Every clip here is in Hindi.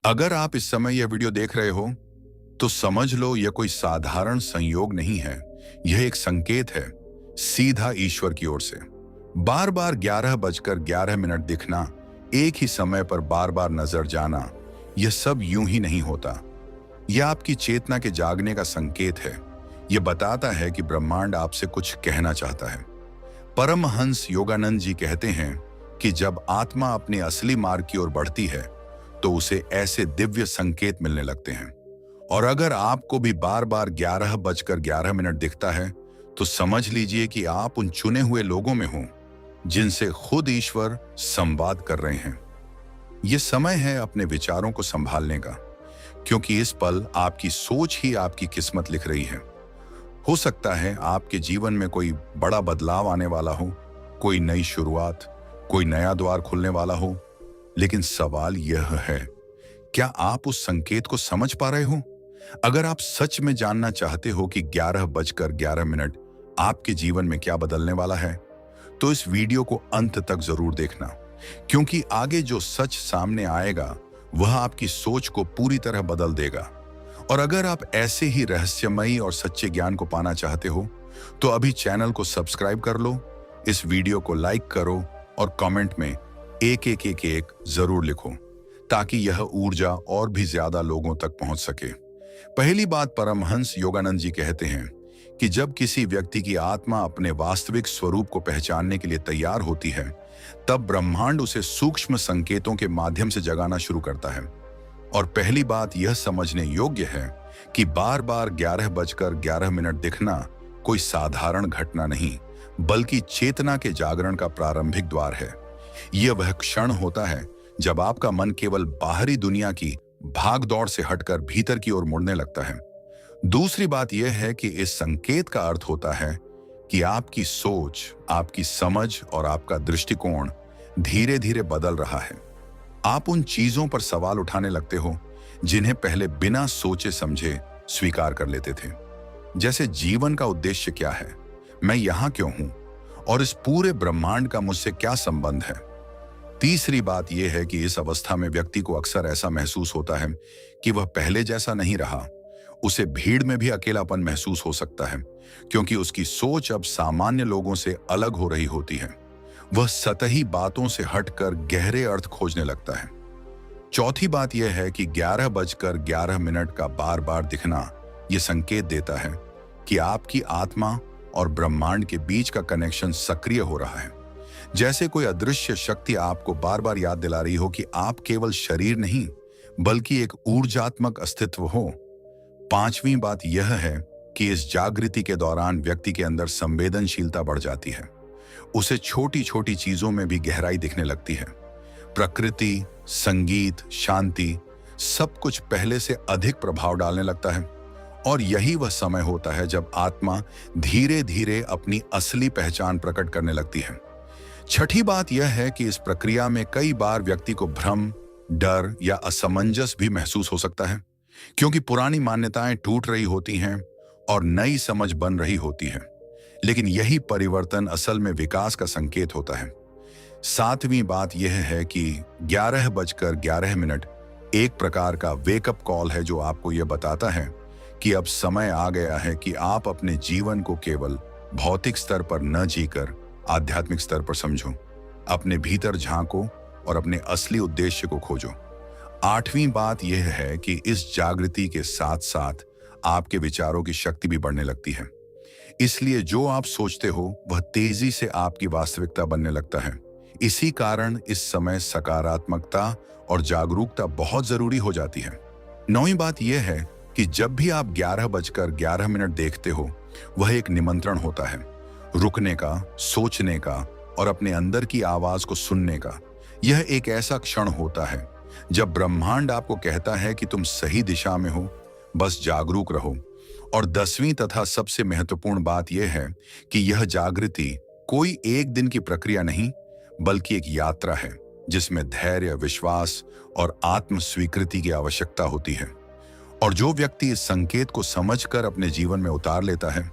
अगर आप इस समय यह वीडियो देख रहे हो तो समझ लो यह कोई साधारण संयोग नहीं है। यह एक संकेत है, सीधा ईश्वर की ओर से। बार बार 11:11 दिखना, एक ही समय पर बार बार नजर जाना, यह सब यूं ही नहीं होता। यह आपकी चेतना के जागने का संकेत है। यह बताता है कि ब्रह्मांड आपसे कुछ कहना चाहता है। परमहंस योगानंद जी कहते हैं कि जब आत्मा अपने असली मार्ग की ओर बढ़ती है तो उसे ऐसे दिव्य संकेत मिलने लगते हैं। और अगर आपको भी बार बार 11:11 दिखता है तो समझ लीजिए कि आप उन चुने हुए लोगों में हो जिनसे खुद ईश्वर संवाद कर रहे हैं। यह समय है अपने विचारों को संभालने का, क्योंकि इस पल आपकी सोच ही आपकी किस्मत लिख रही है। हो सकता है आपके जीवन में कोई बड़ा बदलाव आने वाला हो, कोई नई शुरुआत, कोई नया द्वार खुलने वाला हो। लेकिन सवाल यह है, क्या आप उस संकेत को समझ पा रहे हो? अगर आप सच में जानना चाहते हो कि 11:11 आपके जीवन में क्या बदलने वाला है, तो इस वीडियो को अंत तक जरूर देखना, क्योंकि आगे जो सच सामने आएगा वह आपकी सोच को पूरी तरह बदल देगा। और अगर आप ऐसे ही रहस्यमयी और सच्चे ज्ञान को पाना चाहते हो तो अभी चैनल को सब्सक्राइब कर लो, इस वीडियो को लाइक करो और कमेंट में एक जरूर लिखो, ताकि यह ऊर्जा और भी ज्यादा लोगों तक पहुंच सके। पहली बात, परमहंस योगानंद जी कहते हैं कि जब किसी व्यक्ति की आत्मा अपने वास्तविक स्वरूप को पहचानने के लिए तैयार होती है, तब ब्रह्मांड उसे सूक्ष्म संकेतों के माध्यम से जगाना शुरू करता है। और पहली बात यह समझने योग्य है कि बार बार 11:11 दिखना कोई साधारण घटना नहीं, बल्कि चेतना के जागरण का प्रारंभिक द्वार है। यह वह क्षण होता है जब आपका मन केवल बाहरी दुनिया की भाग दौड़ से हटकर भीतर की ओर मुड़ने लगता है। दूसरी बात यह है कि इस संकेत का अर्थ होता है कि आपकी सोच, आपकी समझ और आपका दृष्टिकोण धीरे धीरे बदल रहा है। आप उन चीजों पर सवाल उठाने लगते हो जिन्हें पहले बिना सोचे समझे स्वीकार कर लेते थे। जैसे जीवन का उद्देश्य क्या है, मैं यहां क्यों हूं, और इस पूरे ब्रह्मांड का मुझसे क्या संबंध है। तीसरी बात यह है कि इस अवस्था में व्यक्ति को अक्सर ऐसा महसूस होता है कि वह पहले जैसा नहीं रहा। उसे भीड़ में भी अकेलापन महसूस हो सकता है, क्योंकि उसकी सोच अब सामान्य लोगों से अलग हो रही होती है। वह सतही बातों से हटकर गहरे अर्थ खोजने लगता है। चौथी बात यह है कि 11:11 का बार बार दिखना यह संकेत देता है कि आपकी आत्मा और ब्रह्मांड के बीच का कनेक्शन सक्रिय हो रहा है। जैसे कोई अदृश्य शक्ति आपको बार बार याद दिला रही हो कि आप केवल शरीर नहीं, बल्कि एक ऊर्जात्मक अस्तित्व हो। पांचवी बात यह है कि इस जागृति के दौरान व्यक्ति के अंदर संवेदनशीलता बढ़ जाती है। उसे छोटी छोटी चीजों में भी गहराई दिखने लगती है। प्रकृति, संगीत, शांति, सब कुछ पहले से अधिक प्रभाव डालने लगता है। और यही वह समय होता है जब आत्मा धीरे धीरे अपनी असली पहचान प्रकट करने लगती है। छठी बात यह है कि इस प्रक्रिया में कई बार व्यक्ति को भ्रम, डर या असमंजस भी महसूस हो सकता है, क्योंकि पुरानी मान्यताएं टूट रही होती हैं और नई समझ बन रही होती है। लेकिन यही परिवर्तन असल में विकास का संकेत होता है। सातवीं बात यह है कि 11:11 एक प्रकार का वेकअप कॉल है, जो आपको यह बताता है कि अब समय आ गया है कि आप अपने जीवन को केवल भौतिक स्तर पर न जीकर आध्यात्मिक स्तर पर समझो, अपने भीतर झांको और अपने असली उद्देश्य को खोजो। आठवीं बात यह है कि इस जागृति के साथ साथ आपके विचारों की शक्ति भी बढ़ने लगती है। इसलिए जो आप सोचते हो वह तेजी से आपकी वास्तविकता बनने लगता है। इसी कारण इस समय सकारात्मकता और जागरूकता बहुत जरूरी हो जाती है। नौवीं बात यह है कि जब भी आप 11:11 देखते हो, वह एक निमंत्रण होता है, रुकने का, सोचने का और अपने अंदर की आवाज को सुनने का। यह एक ऐसा क्षण होता है जब ब्रह्मांड आपको कहता है कि तुम सही दिशा में हो, बस जागरूक रहो। और 10वीं तथा सबसे महत्वपूर्ण बात यह है कि यह जागृति कोई एक दिन की प्रक्रिया नहीं, बल्कि एक यात्रा है जिसमें धैर्य, विश्वास और आत्म स्वीकृति की आवश्यकता होती है। और जो व्यक्ति इस संकेत को समझकर अपने जीवन में उतार लेता है,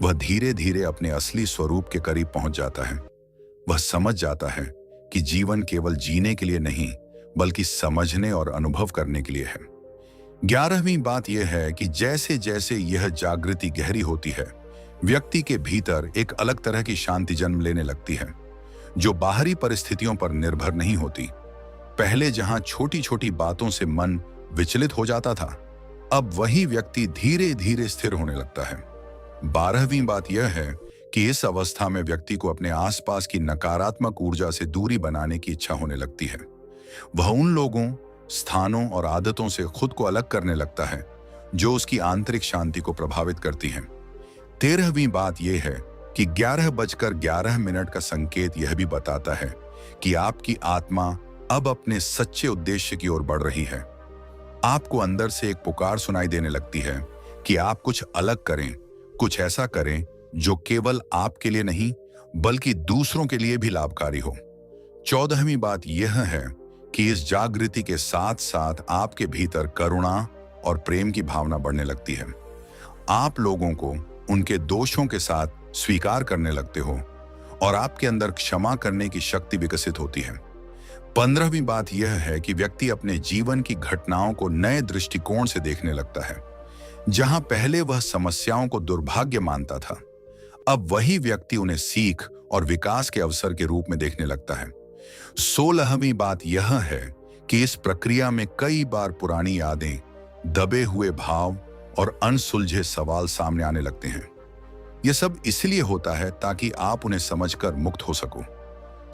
वह धीरे धीरे अपने असली स्वरूप के करीब पहुंच जाता है। वह समझ जाता है कि जीवन केवल जीने के लिए नहीं, बल्कि समझने और अनुभव करने के लिए है। 11वीं बात यह है कि जैसे जैसे यह जागृति गहरी होती है, व्यक्ति के भीतर एक अलग तरह की शांति जन्म लेने लगती है, जो बाहरी परिस्थितियों पर निर्भर नहीं होती। पहले जहां छोटी छोटी बातों से मन विचलित हो जाता था, अब वही व्यक्ति धीरे धीरे स्थिर होने लगता है। 12वीं बात यह है कि इस अवस्था में व्यक्ति को अपने आसपास की नकारात्मक ऊर्जा से दूरी बनाने की इच्छा होने लगती है। वह उन लोगों, स्थानों और आदतों से खुद को अलग करने लगता है जो उसकी आंतरिक शांति को प्रभावित करती हैं। 13वीं बात यह है कि 11:11 का संकेत यह भी बताता है कि आपकी आत्मा अब अपने सच्चे उद्देश्य की ओर बढ़ रही है। आपको अंदर से एक पुकार सुनाई देने लगती है कि आप कुछ अलग करें, कुछ ऐसा करें जो केवल आपके लिए नहीं बल्कि दूसरों के लिए भी लाभकारी हो। 14वीं बात यह है कि इस जागृति के साथ साथ आपके भीतर करुणा और प्रेम की भावना बढ़ने लगती है। आप लोगों को उनके दोषों के साथ स्वीकार करने लगते हो और आपके अंदर क्षमा करने की शक्ति विकसित होती है। 15वीं बात यह है कि व्यक्ति अपने जीवन की घटनाओं को नए दृष्टिकोण से देखने लगता है। जहां पहले वह समस्याओं को दुर्भाग्य मानता था, अब वही व्यक्ति उन्हें सीख और विकास के अवसर के रूप में देखने लगता है। 16वीं बात यह है कि इस प्रक्रिया में कई बार पुरानी यादें, दबे हुए भाव और अनसुलझे सवाल सामने आने लगते हैं। यह सब इसलिए होता है ताकि आप उन्हें समझकर मुक्त हो सको।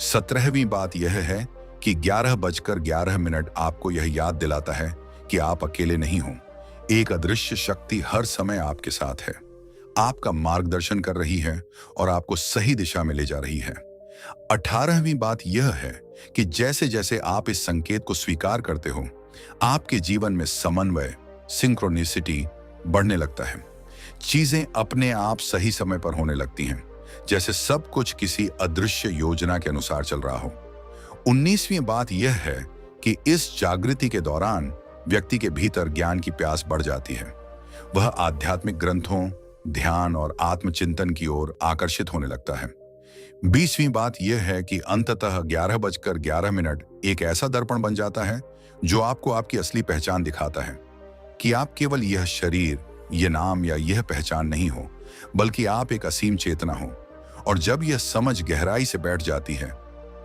17वीं बात यह है कि 11:11 आपको यह याद दिलाता है कि आप अकेले नहीं हो। एक अदृश्य शक्ति हर समय आपके साथ है, आपका मार्गदर्शन कर रही है और आपको सही दिशा में ले जा रही है। 18वीं बात यह है कि जैसे जैसे आप इस संकेत को स्वीकार करते हो, आपके जीवन में समन्वय, सिंक्रोनिसिटी बढ़ने लगता है। चीजें अपने आप सही समय पर होने लगती हैं, जैसे सब कुछ किसी अदृश्य योजना के अनुसार चल रहा हो। 19वीं बात यह है कि इस जागृति के दौरान व्यक्ति के भीतर ज्ञान की प्यास बढ़ जाती है। वह आध्यात्मिक ग्रंथों, ध्यान और आत्मचिंतन की ओर आकर्षित होने लगता है। 20वीं बात यह है कि अंततः 11:11 एक ऐसा दर्पण बन जाता है जो आपको आपकी असली पहचान दिखाता है कि आप केवल यह शरीर, यह नाम या यह पहचान नहीं हो, बल्कि आप एक असीम चेतना हो। और जब यह समझ गहराई से बैठ जाती है,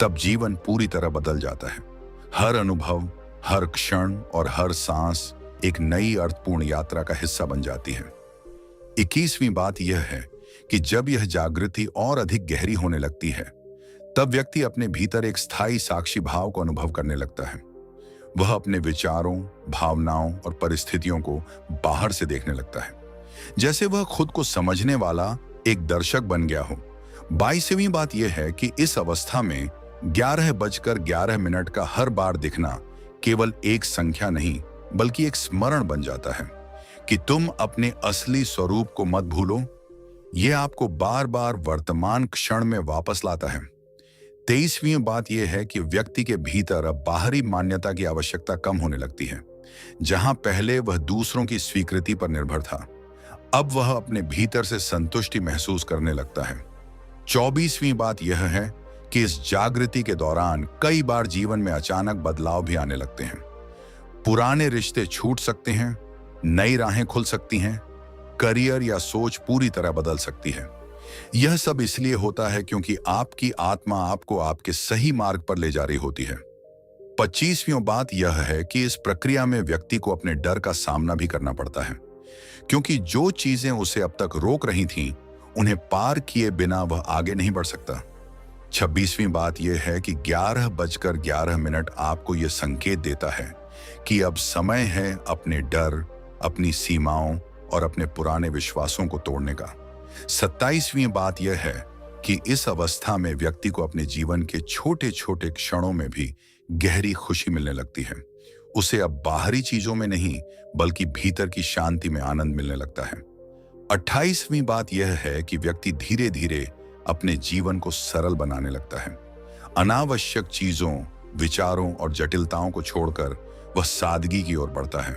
तब जीवन पूरी तरह बदल जाता है। हर अनुभव, हर क्षण और हर सांस एक नई अर्थपूर्ण यात्रा का हिस्सा बन जाती है। 21वीं बात यह है कि जब यह जागृति और अधिक गहरी होने लगती है, तब व्यक्ति अपने भीतर एक स्थायी साक्षी भाव को अनुभव करने लगता है। वह अपने विचारों, भावनाओं और परिस्थितियों को बाहर से देखने लगता है, जैसे वह खुद को समझने वाला एक दर्शक बन गया हो। 22वीं बात यह है कि इस अवस्था में 11:11 का हर बार दिखना केवल एक संख्या नहीं बल्कि एक स्मरण बन जाता है कि तुम अपने असली स्वरूप को मत भूलो। यह आपको बार बार वर्तमान क्षण में वापस लाता है। 23वीं बात यह है कि व्यक्ति के भीतर अब बाहरी मान्यता की आवश्यकता कम होने लगती है। जहां पहले वह दूसरों की स्वीकृति पर निर्भर था, अब वह अपने भीतर से संतुष्टि महसूस करने लगता है। 24वीं बात यह है कि इस जागृति के दौरान कई बार जीवन में अचानक बदलाव भी आने लगते हैं। पुराने रिश्ते छूट सकते हैं, नई राहें खुल सकती हैं, करियर या सोच पूरी तरह बदल सकती है। यह सब इसलिए होता है क्योंकि आपकी आत्मा आपको आपके सही मार्ग पर ले जा रही होती है। 25वीं बात यह है कि इस प्रक्रिया में व्यक्ति को अपने डर का सामना भी करना पड़ता है, क्योंकि जो चीजें उसे अब तक रोक रही थीं, उन्हें पार किए बिना वह आगे नहीं बढ़ सकता। 26वीं बात यह है कि 11:11 आपको यह संकेत देता है कि अब समय है अपने डर, अपनी सीमाओं और अपने पुराने विश्वासों को तोड़ने का। 27वीं बात यह है कि इस अवस्था में व्यक्ति को अपने जीवन के छोटे छोटे क्षणों में भी गहरी खुशी मिलने लगती है। उसे अब बाहरी चीजों में नहीं बल्कि भीतर की शांति में आनंद मिलने लगता है। 28वीं बात यह है कि व्यक्ति धीरे धीरे अपने जीवन को सरल बनाने लगता है। अनावश्यक चीजों, विचारों और जटिलताओं को छोड़कर वह सादगी की ओर बढ़ता है।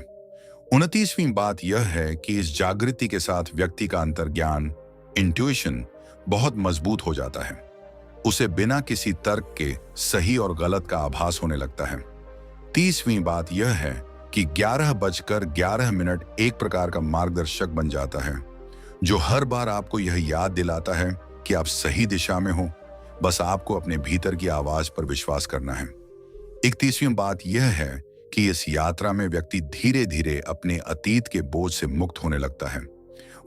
29वीं बात यह है कि इस जागृति के साथ व्यक्ति का अंतर्ज्ञान, इंट्यूशन बहुत मजबूत हो जाता है। उसे बिना किसी तर्क के सही और गलत का आभास होने लगता है। 30वीं बात यह है कि 11:11 एक प्रकार का मार्गदर्शक बन जाता है, जो हर बार आपको यह याद दिलाता है कि आप सही दिशा में हो। बस आपको अपने भीतर की आवाज पर विश्वास करना है। 31वीं बात यह है कि इस यात्रा में व्यक्ति धीरे धीरे अपने अतीत के बोझ से मुक्त होने लगता है।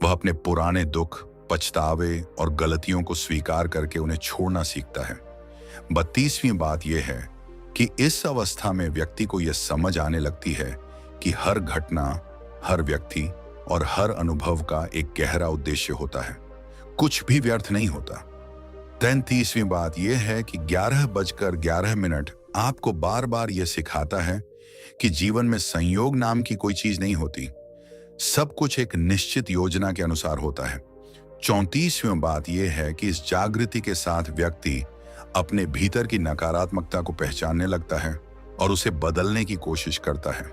वह अपने पुराने दुख, पछतावे और गलतियों को स्वीकार करके उन्हें छोड़ना सीखता है। 32वीं बात यह है कि इस अवस्था में व्यक्ति को यह समझ आने लगती है कि हर घटना, हर व्यक्ति और हर अनुभव का एक गहरा उद्देश्य होता है, कुछ भी व्यर्थ नहीं होता। 33वीं बात यह है कि 11:11 आपको बार बार यह सिखाता है कि जीवन में संयोग नाम की कोई चीज नहीं होती। सब कुछ एक निश्चित योजना के अनुसार होता है। 34वीं बात यह है कि इस जागृति के साथ व्यक्ति अपने भीतर की नकारात्मकता को पहचानने लगता है और उसे बदलने की कोशिश करता है।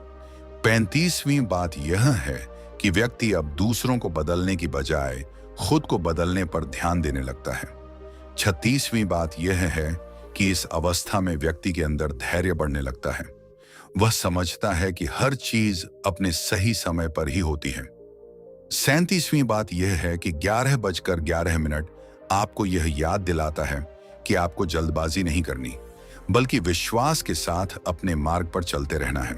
35वीं बात यह है कि व्यक्ति अब दूसरों को बदलने की बजाय खुद को बदलने पर ध्यान देने लगता है। 36वीं बात यह है कि इस अवस्था में व्यक्ति के अंदर धैर्य बढ़ने लगता है। वह समझता है कि हर चीज अपने सही समय पर ही होती है। 37वीं बात यह है कि 11:11 आपको यह याद दिलाता है कि आपको जल्दबाजी नहीं करनी, बल्कि विश्वास के साथ अपने मार्ग पर चलते रहना है।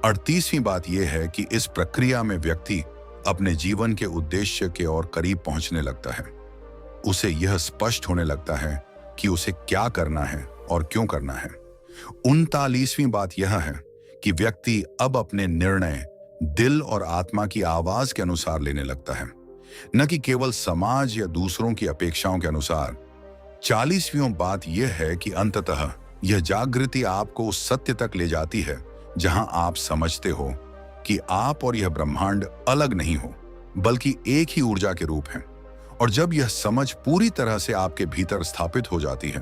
38वीं बात यह है कि इस प्रक्रिया में व्यक्ति अपने जीवन के उद्देश्य के और करीब पहुंचने लगता है। उसे यह स्पष्ट होने लगता है कि उसे क्या करना है और क्यों करना है। 39वीं बात यह है कि व्यक्ति अब अपने निर्णय दिल और आत्मा की आवाज के अनुसार लेने लगता है, न कि केवल समाज या दूसरों की अपेक्षाओं के अनुसार। 40वीं बात यह है कि अंततः यह जागृति आपको उस सत्य तक ले जाती है जहां आप समझते हो कि आप और यह ब्रह्मांड अलग नहीं हो, बल्कि एक ही ऊर्जा के रूप हैं। और जब यह समझ पूरी तरह से आपके भीतर स्थापित हो जाती है,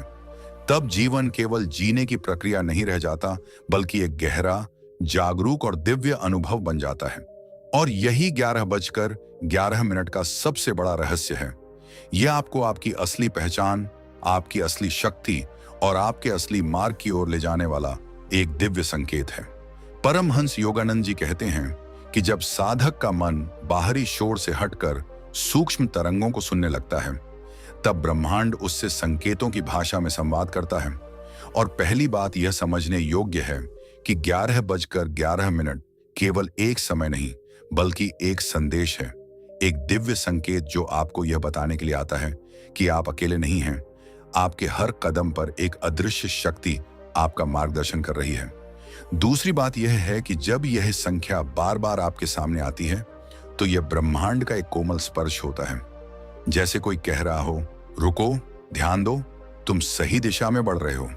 तब जीवन केवल जीने की प्रक्रिया नहीं रह जाता, बल्कि एक गहरा, जागरूक और दिव्य अनुभव बन जाता है। और यही 11:11 का सबसे बड़ा रहस्य है। यह आपको आपकी असली पहचान, आपकी असली शक्ति और आपके असली मार्ग की ओर ले जाने वाला एक दिव्य संकेत है। परमहंस योगानंद जी कहते हैं कि जब साधक का मन बाहरी शोर से हटकर सूक्ष्म तरंगों को सुनने लगता है, तब ब्रह्मांड उससे संकेतों की भाषा में संवाद करता है। और पहली बात यह समझने योग्य है कि 11:11 केवल एक समय नहीं, बल्कि एक संदेश है, एक दिव्य संकेत जो आपको यह बताने के लिए आता है कि आप अकेले नहीं हैं। आपके हर कदम पर एक अदृश्य शक्ति आपका मार्गदर्शन कर रही है। दूसरी बात यह है कि जब यह संख्या बार बार आपके सामने आती है, तो यह ब्रह्मांड का एक कोमल स्पर्श होता है, जैसे कोई कह रहा हो, रुको, ध्यान दो, तुम सही दिशा में बढ़ रहे हो।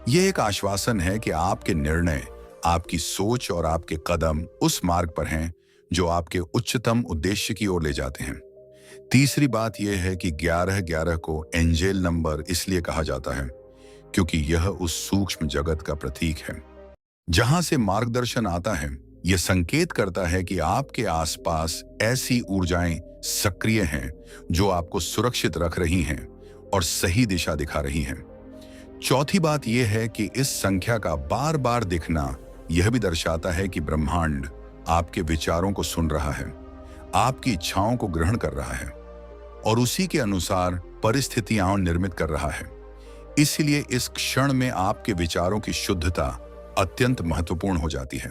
यह एक आश्वासन है कि आपके निर्णय, आपकी सोच और आपके कदम उस मार्ग पर हैं जो आपके उच्चतम उद्देश्य की ओर ले जाते हैं। तीसरी बात यह है कि 11:11 को एंजेल नंबर इसलिए कहा जाता है क्योंकि यह उस सूक्ष्म जगत का प्रतीक है जहां से मार्गदर्शन आता है। यह संकेत करता है कि आपके आसपास ऐसी ऊर्जाएं सक्रिय हैं जो आपको सुरक्षित रख रही हैं और सही दिशा दिखा रही हैं। चौथी बात यह है कि इस संख्या का बार बार दिखना यह भी दर्शाता है कि ब्रह्मांड आपके विचारों को सुन रहा है, आपकी इच्छाओं को ग्रहण कर रहा है और उसी के अनुसार परिस्थितियां निर्मित कर रहा है। इसलिए इस क्षण में आपके विचारों की शुद्धता अत्यंत महत्वपूर्ण हो जाती है।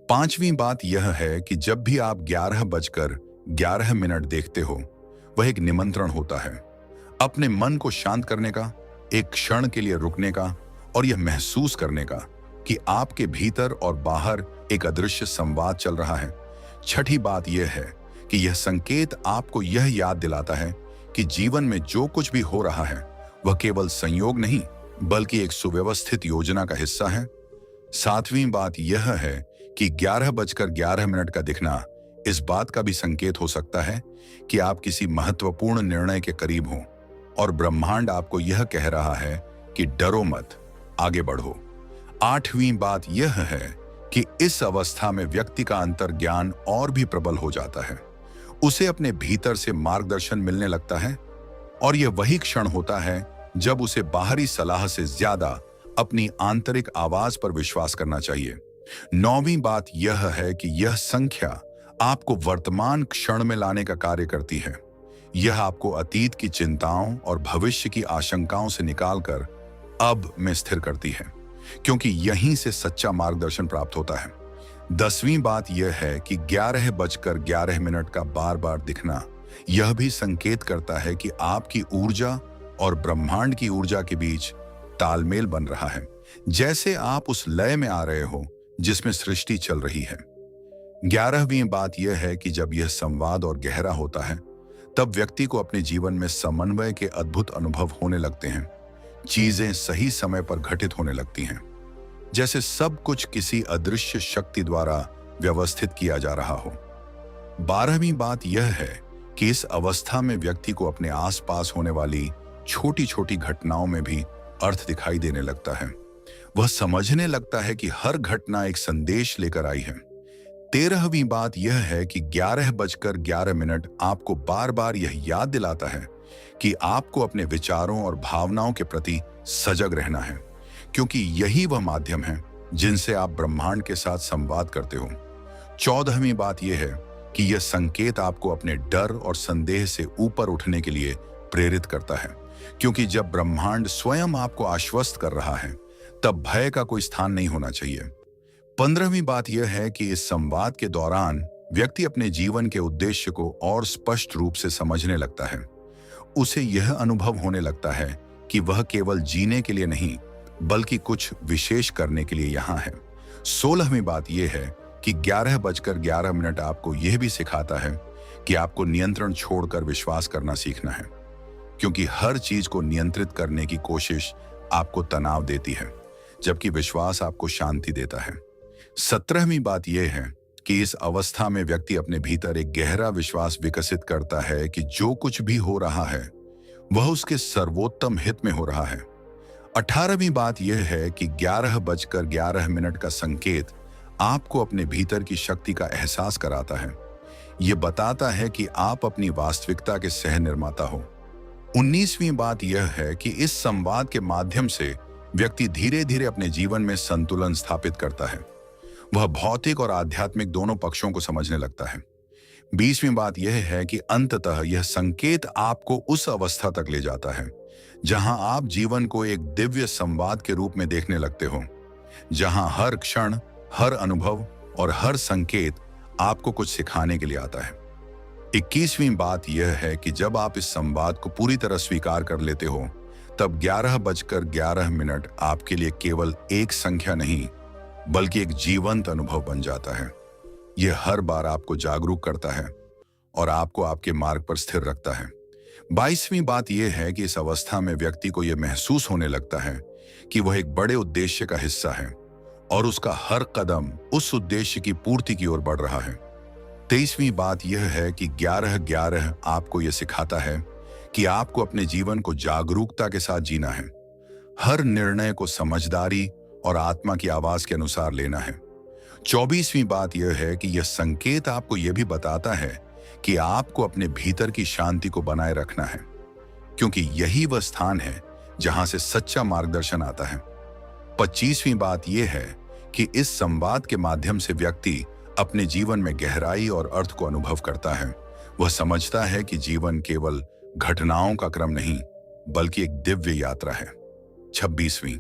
पांचवी बात यह है कि जब भी आप 11:11 देखते हो, वह एक निमंत्रण होता है अपने मन को शांत करने का, एक क्षण के लिए रुकने का और यह महसूस करने का कि आपके भीतर और बाहर एक अदृश्य संवाद चल रहा है। छठी बात यह है कि यह संकेत आपको यह याद दिलाता है कि जीवन में जो कुछ भी हो रहा है वह केवल संयोग नहीं, बल्कि एक सुव्यवस्थित योजना का हिस्सा है। सातवीं बात यह है कि 11:11 का दिखना इस बात का भी संकेत हो सकता है कि आप किसी महत्वपूर्ण निर्णय के करीब हो और ब्रह्मांड आपको यह कह रहा है कि डरो मत, आगे बढ़ो। आठवीं बात यह है कि इस अवस्था में व्यक्ति का अंतर्ज्ञान और भी प्रबल हो जाता है। उसे अपने भीतर से मार्गदर्शन मिलने लगता है और यह वही क्षण होता है जब उसे बाहरी सलाह से ज्यादा अपनी आंतरिक आवाज पर विश्वास करना चाहिए। नौवीं बात यह है कि यह संख्या आपको वर्तमान क्षण में लाने का कार्य करती है। यह आपको अतीत की चिंताओं और भविष्य की आशंकाओं से निकालकर अब में स्थिर करती है, क्योंकि यहीं से सच्चा मार्गदर्शन प्राप्त होता है। 10वीं बात यह है कि 11:11 का बार बार दिखना यह भी संकेत करता है कि आपकी ऊर्जा और ब्रह्मांड की ऊर्जा के बीच तालमेल बन रहा है, जैसे आप उस लय में आ रहे हो जिसमें सृष्टि चल रही है। 11वीं बात यह है कि जब यह संवाद और गहरा होता है तब व्यक्ति को अपने जीवन में समन्वय के अद्भुत अनुभव होने लगते हैं। चीजें सही समय पर घटित होने लगती हैं, जैसे सब कुछ किसी अदृश्य शक्ति द्वारा व्यवस्थित किया जा रहा हो। 12वीं बात यह है कि इस अवस्था में व्यक्ति को अपने आसपास होने वाली छोटी छोटी घटनाओं में भी अर्थ दिखाई देने लगता है। वह समझने लगता है कि हर घटना एक संदेश लेकर आई है। 13वीं बात यह है कि 11:11 आपको बार बार यह याद दिलाता है कि आपको अपने विचारों और भावनाओं के प्रति सजग रहना है, क्योंकि यही वह माध्यम है जिनसे आप ब्रह्मांड के साथ संवाद करते हो। 14वीं बात यह है कि यह संकेत आपको अपने डर और संदेह से ऊपर उठने के लिए प्रेरित करता है, क्योंकि जब ब्रह्मांड स्वयं आपको आश्वस्त कर रहा है तब भय का कोई स्थान नहीं होना चाहिए। 15वीं बात यह है कि इस संवाद के दौरान व्यक्ति अपने जीवन के उद्देश्य को और स्पष्ट रूप से समझने लगता है। उसे यह अनुभव होने लगता है कि वह केवल जीने के लिए नहीं बल्कि कुछ विशेष करने के लिए यहाँ है। 16वीं बात यह है कि 11:11 आपको यह भी सिखाता है कि आपको नियंत्रण छोड़कर विश्वास करना सीखना है, क्योंकि हर चीज को नियंत्रित करने की कोशिश आपको तनाव देती है, जबकि विश्वास आपको शांति देता है। 17वीं बात यह है कि इस अवस्था में व्यक्ति अपने भीतर एक गहरा विश्वास विकसित करता है कि जो कुछ भी हो रहा है वह उसके सर्वोत्तम हित में हो रहा है। 18वीं बात यह है कि 11:11 का संकेत आपको अपने भीतर की शक्ति का एहसास कराता है। यह बताता है कि आप अपनी वास्तविकता के सह निर्माता हो। 19वीं बात यह है कि इस संवाद के माध्यम से व्यक्ति धीरे धीरे अपने जीवन में संतुलन स्थापित करता है। वह भौतिक और आध्यात्मिक दोनों पक्षों को समझने लगता है। 20वीं बात यह है कि अंततः यह संकेत आपको उस अवस्था तक ले जाता है जहां आप जीवन को एक दिव्य संवाद के रूप में देखने लगते हो, जहां हर क्षण, हर अनुभव और हर संकेत आपको कुछ सिखाने के लिए आता है। 21वीं बात यह है कि जब आप इस संवाद को पूरी तरह स्वीकार कर लेते हो तब 11:11 आपके लिए केवल एक संख्या नहीं बल्कि एक जीवंत अनुभव बन जाता है। यह हर बार आपको जागरूक करता है और आपको आपके मार्ग पर स्थिर रखता है। 22वीं बात यह है कि इस अवस्था में व्यक्ति को यह महसूस होने लगता है कि वह एक बड़े उद्देश्य का हिस्सा है और उसका हर कदम उस उद्देश्य की पूर्ति की ओर बढ़ रहा है। 23वीं बात यह है कि 11:11 आपको यह सिखाता है कि आपको अपने जीवन को जागरूकता के साथ जीना है। हर निर्णय को समझदारी और आत्मा की आवाज के अनुसार लेना है। 24वीं बात यह है कि यह संकेत आपको यह भी बताता है कि आपको अपने भीतर की शांति को बनाए रखना है, क्योंकि यही वह स्थान है जहां से सच्चा मार्गदर्शन आता है। 25वीं बात यह है कि इस संवाद के माध्यम से व्यक्ति अपने जीवन में गहराई और अर्थ को अनुभव करता है। वह समझता है कि जीवन केवल घटनाओं का क्रम नहीं बल्कि एक दिव्य यात्रा है। 26वीं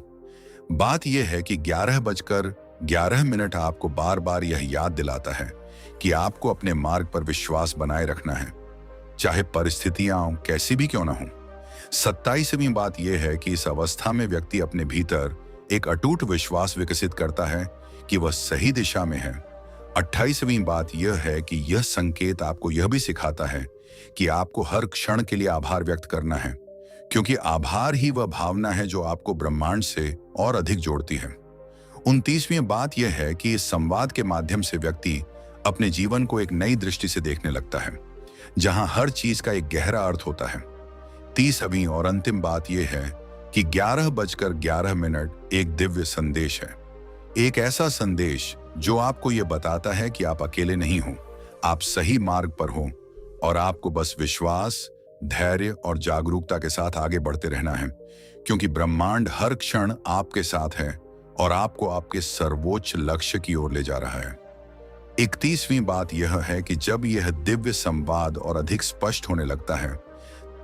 बात यह है कि 11:11 आपको बार बार यह याद दिलाता है कि आपको अपने मार्ग पर विश्वास बनाए रखना है, चाहे परिस्थितियां कैसी भी क्यों ना हो। 27वीं बात यह है कि इस अवस्था में व्यक्ति अपने भीतर एक अटूट विश्वास विकसित करता है कि वह सही दिशा में है। 28वीं बात यह है कि यह संकेत आपको यह भी सिखाता है कि आपको हर क्षण के लिए आभार व्यक्त करना है, क्योंकि आभार ही वह भावना है जो आपको ब्रह्मांड से और अधिक जोड़ती है। 29वीं बात यह है कि इस संवाद के माध्यम से व्यक्ति अपने जीवन को एक नई दृष्टि से देखने लगता है, जहां हर चीज का एक गहरा अर्थ होता है। 30वीं और अंतिम बात यह है कि 11:11 एक दिव्य संदेश है, एक ऐसा संदेश जो आपको यह बताता है कि आप अकेले नहीं हो, आप सही मार्ग पर हो और आपको बस विश्वास, धैर्य और जागरूकता के साथ आगे बढ़ते रहना है, क्योंकि ब्रह्मांड हर क्षण आपके साथ है और आपको आपके सर्वोच्च लक्ष्य की ओर ले जा रहा है। 31वीं बात यह है कि जब यह दिव्य संवाद और अधिक स्पष्ट होने लगता है,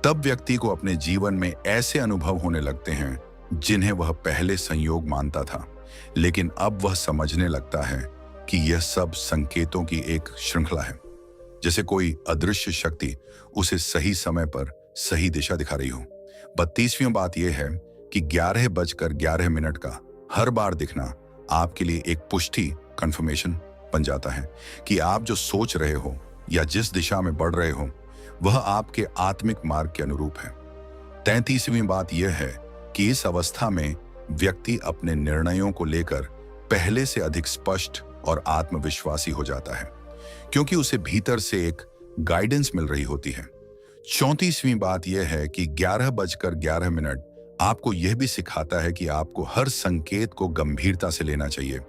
तब व्यक्ति को अपने जीवन में ऐसे अनुभव होने लगते हैं जिन्हें वह पहले संयोग मानता था, लेकिन अब वह समझने लगता है कि यह सब संकेतों की एक श्रृंखला है। जैसे कोई अदृश्य शक्ति उसे सही समय पर सही दिशा दिखा रही हो। 32वीं बात यह है कि 11:11 का हर बार दिखना आपके लिए एक पुष्टि कंफर्मेशन बन जाता है कि आप जो सोच रहे हो या जिस दिशा में बढ़ रहे हो वह आपके आत्मिक मार्ग के अनुरूप है। 33वीं बात यह है कि इस अवस्था में व्यक्ति अपने निर्णयों को लेकर पहले से अधिक स्पष्ट और आत्मविश्वासी हो जाता है, क्योंकि उसे भीतर से एक गाइडेंस मिल रही होती है। 34वीं बात यह है कि 11:11 आपको यह भी सिखाता है कि आपको हर संकेत को गंभीरता से लेना चाहिए,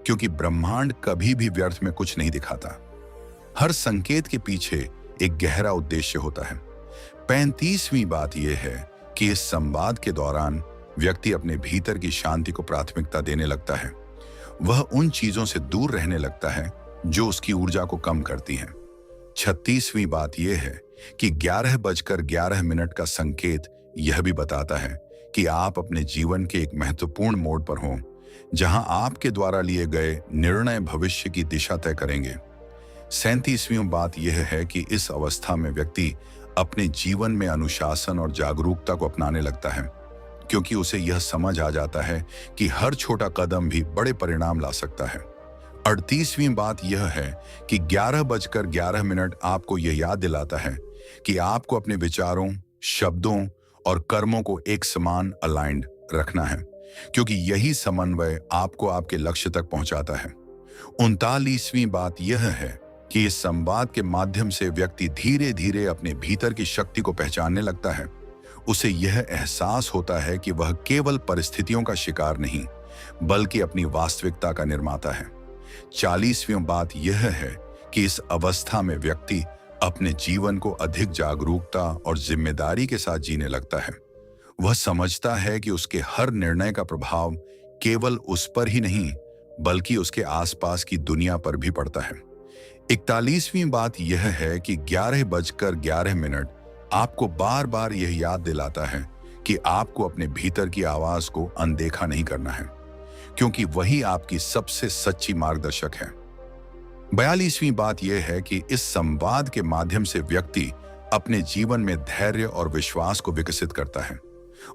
क्योंकि ब्रह्मांड कभी भी व्यर्थ में कुछ नहीं दिखाता। हर संकेत के पीछे एक गहरा उद्देश्य होता है। 35वीं बात यह है कि इस संवाद के दौरान व्यक्ति अपने भीतर की शांति को प्राथमिकता देने लगता है। वह उन चीजों से दूर रहने लगता है जो उसकी ऊर्जा को कम करती हैं। 36वीं बात यह है कि 11:11 का संकेत यह भी बताता है कि आप अपने जीवन के एक महत्वपूर्ण मोड़ पर हों, जहां आपके द्वारा लिए गए निर्णय भविष्य की दिशा तय करेंगे। 37वीं बात यह है कि इस अवस्था में व्यक्ति अपने जीवन में अनुशासन और जागरूकता को अपनाने लगता है, क्योंकि उसे यह समझ आ जाता है कि हर छोटा कदम भी बड़े परिणाम ला सकता है। 38वीं बात यह है कि 11:11 आपको यह याद दिलाता है कि आपको अपने विचारों, शब्दों और कर्मों को एक समान अलाइंड रखना है, क्योंकि यही समन्वय आपको आपके लक्ष्य तक पहुंचाता है। 39वीं बात यह है कि इस संवाद के माध्यम से व्यक्ति धीरे धीरे अपने भीतर की शक्ति को पहचानने लगता है। उसे यह एहसास होता है कि वह केवल परिस्थितियों का शिकार नहीं, बल्कि अपनी वास्तविकता का निर्माता है। 40वीं बात यह है कि इस अवस्था में व्यक्ति अपने जीवन को अधिक जागरूकता और जिम्मेदारी के साथ जीने लगता है। वह समझता है कि उसके हर निर्णय का प्रभाव केवल उस पर ही नहीं, बल्कि उसके आसपास की दुनिया पर भी पड़ता है। 41वीं बात यह है कि 11:11 आपको बार बार यह याद दिलाता है कि आपको अपने भीतर की आवाज को अनदेखा नहीं करना है, क्योंकि वही आपकी सबसे सच्ची मार्गदर्शक है। 42वीं बात यह है कि इस संवाद के माध्यम से व्यक्ति अपने जीवन में धैर्य और विश्वास को विकसित करता है।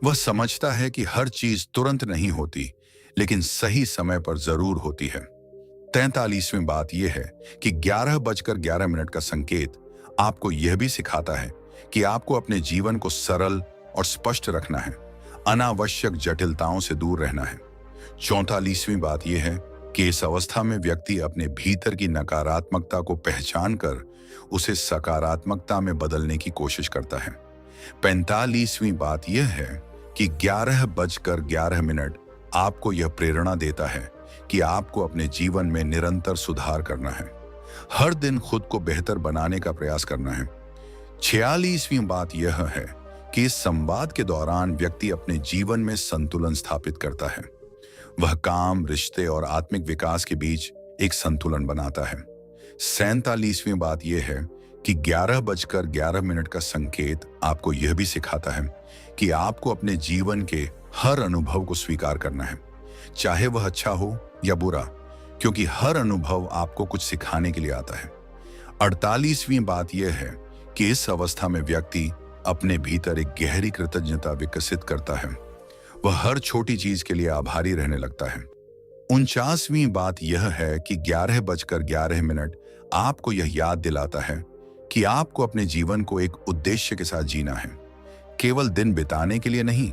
वह समझता है कि हर चीज तुरंत नहीं होती, लेकिन सही समय पर जरूर होती है। 43वीं बात यह है कि 11:11 का संकेत आपको यह भी सिखाता है कि आपको अपने जीवन को सरल और स्पष्ट रखना है, अनावश्यक जटिलताओं से दूर रहना है। 44वीं बात यह है कि इस अवस्था में व्यक्ति अपने भीतर की नकारात्मकता को पहचान कर उसे सकारात्मकता में बदलने की कोशिश करता है। 45वीं बात यह है कि 11:11 आपको यह प्रेरणा देता है कि आपको अपने जीवन में निरंतर सुधार करना है, हर दिन खुद को बेहतर बनाने का प्रयास करना है। 46वीं बात यह है कि इस संवाद के दौरान व्यक्ति अपने जीवन में संतुलन स्थापित करता है। वह काम, रिश्ते और आत्मिक विकास के बीच एक संतुलन बनाता है। 47वीं बात यह है कि 11:11 का संकेत आपको यह भी सिखाता है कि आपको अपने जीवन के हर अनुभव को स्वीकार करना है, चाहे वह अच्छा हो या बुरा, क्योंकि हर अनुभव आपको कुछ सिखाने के लिए आता है। 48वीं बात यह है कि इस अवस्था में व्यक्ति अपने भीतर एक गहरी कृतज्ञता विकसित करता है। वह हर छोटी चीज के लिए आभारी रहने लगता है। 49वीं बात यह है कि 11:11 आपको यह याद दिलाता है कि आपको अपने जीवन को एक उद्देश्य के साथ जीना है, केवल दिन बिताने के लिए नहीं,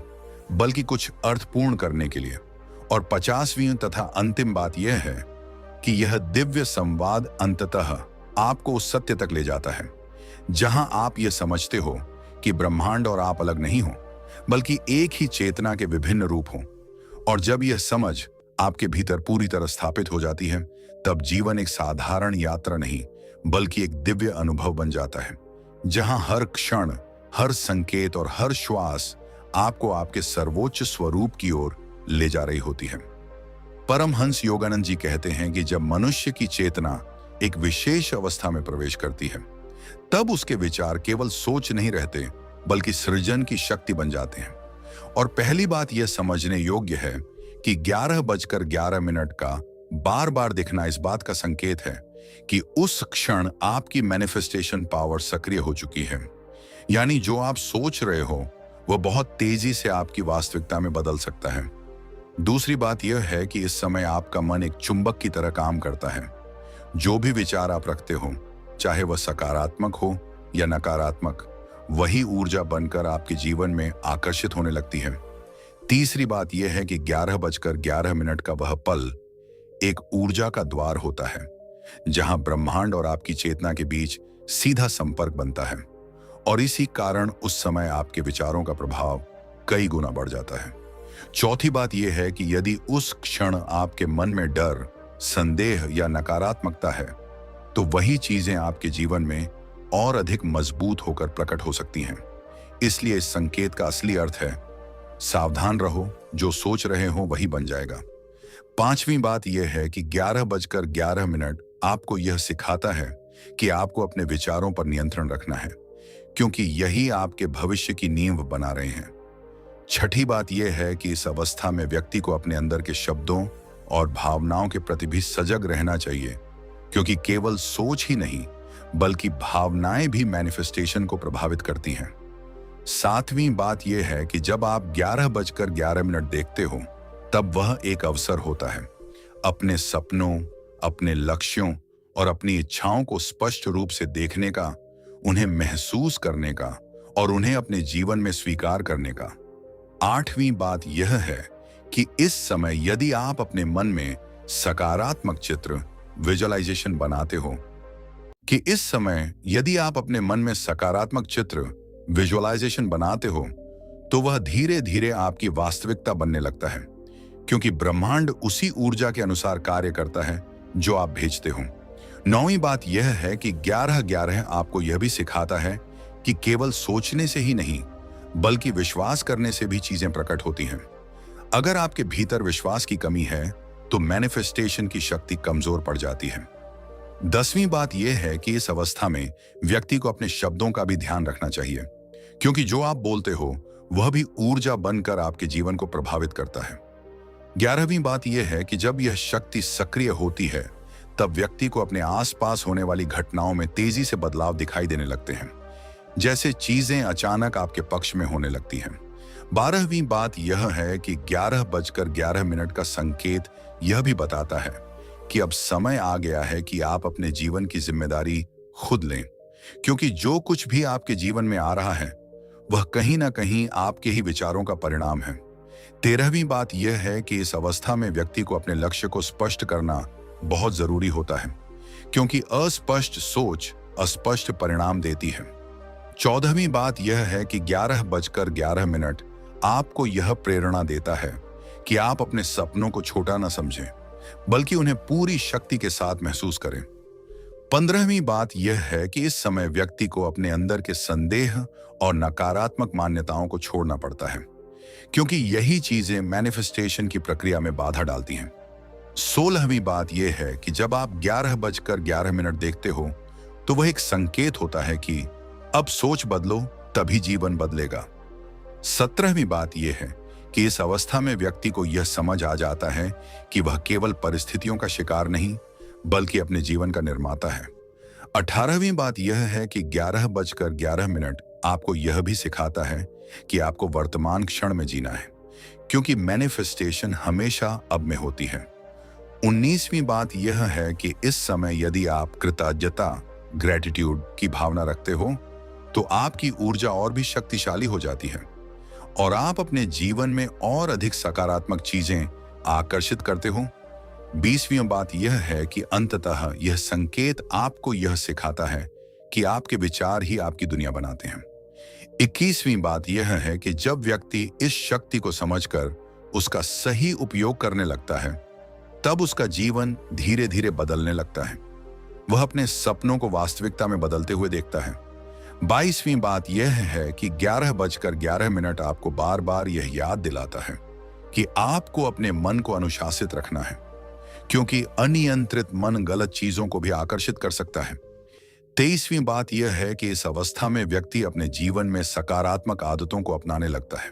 बल्कि कुछ अर्थपूर्ण करने के लिए। और 50वीं तथा अंतिम बात यह है कि यह दिव्य संवाद अंततः आपको उस सत्य तक ले जाता है जहां आप यह समझते हो कि ब्रह्मांड और आप अलग नहीं हो, बल्कि एक ही चेतना के विभिन्न रूप हों। और जब यह समझ आपके भीतर पूरी तरह स्थापित हो जाती है, तब जीवन एक साधारण यात्रा नहीं, बल्कि एक दिव्य अनुभव बन जाता है, जहां हर क्षण, हर संकेत और हर श्वास आपको आपके सर्वोच्च स्वरूप की ओर ले जा रही होती है। परमहंस योगानंद जी कहते हैं कि जब मनुष्य की चेतना एक विशेष अवस्था में प्रवेश करती है, तब उसके विचार केवल सोच नहीं रहते, बल्कि सृजन की शक्ति बन जाते हैं। और पहली बात यह समझने योग्य है कि 11:11 का बार बार दिखना इस बात का संकेत है कि उस क्षण आपकी मैनिफेस्टेशन पावर सक्रिय हो चुकी है। यानी जो आप सोच रहे हो वह बहुत तेजी से आपकी वास्तविकता में बदल सकता है। दूसरी बात यह है कि इस समय आपका मन एक चुंबक की तरह काम करता है। जो भी विचार आप रखते हो, चाहे वह सकारात्मक हो या नकारात्मक, वही ऊर्जा बनकर आपके जीवन में आकर्षित होने लगती है। तीसरी बात यह है कि 11:11 का वह पल एक ऊर्जा का द्वार होता है, जहां ब्रह्मांड और आपकी चेतना के बीच सीधा संपर्क बनता है, और इसी कारण उस समय आपके विचारों का प्रभाव कई गुना बढ़ जाता है। चौथी बात यह है कि यदि उस क्षण आपके मन में डर, संदेह या नकारात्मकता है, तो वही चीजें आपके जीवन में और अधिक मजबूत होकर प्रकट हो सकती हैं। इसलिए इस संकेत का असली अर्थ है, सावधान रहो, जो सोच रहे हो वही बन जाएगा। पांचवी बात यह है कि 11:11 आपको यह सिखाता है कि आपको अपने विचारों पर नियंत्रण रखना है, क्योंकि यही आपके भविष्य की नींव बना रहे हैं। छठी बात यह है कि इस अवस्था में व्यक्ति को अपने अंदर के शब्दों और भावनाओं के प्रति भी सजग रहना चाहिए, क्योंकि केवल सोच ही नहीं, बल्कि भावनाएं भी मैनिफेस्टेशन को प्रभावित करती हैं। सातवीं बात यह है कि जब आप 11:11 देखते हो, तब वह एक अवसर होता है अपने सपनों, अपने लक्ष्यों और अपनी इच्छाओं को स्पष्ट रूप से देखने का, उन्हें महसूस करने का और उन्हें अपने जीवन में स्वीकार करने का। आठवीं बात यह है कि इस समय यदि आप अपने मन में सकारात्मक चित्र विजुअलाइजेशन बनाते हो, तो वह धीरे धीरे आपकी वास्तविकता बनने लगता है, क्योंकि ब्रह्मांड उसी ऊर्जा के अनुसार कार्य करता है जो आप भेजते हो। नौवीं बात यह है कि 11:11 आपको यह भी सिखाता है कि केवल सोचने से ही नहीं, बल्कि विश्वास करने से भी चीजें प्रकट होती हैं। अगर आपके भीतर विश्वास की कमी है, तो मैनिफेस्टेशन की शक्ति कमजोर पड़ जाती है। 10वीं बात यह है कि इस अवस्था में व्यक्ति को अपने शब्दों का भी ध्यान रखना चाहिए, क्योंकि जो आप बोलते हो वह भी ऊर्जा बनकर आपके जीवन को प्रभावित करता है। 11वीं बात यह है कि जब यह शक्ति सक्रिय होती है, तब व्यक्ति को अपने आसपास होने वाली घटनाओं में तेजी से बदलाव दिखाई देने लगते हैं, जैसे चीजें अचानक आपके पक्ष में होने लगती हैं। 12वीं बात यह है कि 11:11 का संकेत यह भी बताता है कि अब समय आ गया है कि आप अपने जीवन की जिम्मेदारी खुद लें, क्योंकि जो कुछ भी आपके जीवन में आ रहा है वह कहीं ना कहीं आपके ही विचारों का परिणाम है। 13वीं बात यह है कि इस अवस्था में व्यक्ति को अपने लक्ष्य को स्पष्ट करना बहुत जरूरी होता है, क्योंकि अस्पष्ट सोच अस्पष्ट परिणाम देती है। 14वीं बात यह है कि 11:11 आपको यह प्रेरणा देता है कि आप अपने सपनों को छोटा न समझें, बल्कि उन्हें पूरी शक्ति के साथ महसूस करें। 15वीं बात यह है कि इस समय व्यक्ति को अपने अंदर के संदेह और नकारात्मक मान्यताओं को छोड़ना पड़ता है, क्योंकि यही चीजें मैनिफेस्टेशन की प्रक्रिया में बाधा डालती हैं। 16वीं बात यह है कि जब आप 11:11 देखते हो, तो वह एक संकेत होता है कि अब सोच बदलो, तभी जीवन बदलेगा। 17वीं बात यह है कि इस अवस्था में व्यक्ति को यह समझ आ जाता है कि वह केवल परिस्थितियों का शिकार नहीं, बल्कि अपने जीवन का निर्माता है। 18वीं बात यह है कि 11:11 आपको यह भी सिखाता है कि आपको वर्तमान क्षण में जीना है, क्योंकि मैनिफेस्टेशन हमेशा अब में होती है। 19वीं बात यह है कि इस समय यदि आप कृतज्ञता ग्रेटिट्यूड की भावना रखते हो, तो आपकी ऊर्जा और भी शक्तिशाली हो जाती है और आप अपने जीवन में और अधिक सकारात्मक चीजें आकर्षित करते हो। 20वीं बात यह है कि अंततः यह संकेत आपको यह सिखाता है कि आपके विचार ही आपकी दुनिया बनाते हैं। 21वीं बात यह है कि जब व्यक्ति इस शक्ति को समझकर उसका सही उपयोग करने लगता है, तब उसका जीवन धीरे धीरे बदलने लगता है। वह अपने सपनों को वास्तविकता में बदलते हुए देखता है। 22वीं बात यह है कि 11:11 आपको बार बार यह याद दिलाता है कि आपको अपने मन को अनुशासित रखना है, क्योंकि अनियंत्रित मन गलत चीजों को भी आकर्षित कर सकता है। 23वीं बात यह है कि इस अवस्था में व्यक्ति अपने जीवन में सकारात्मक आदतों को अपनाने लगता है,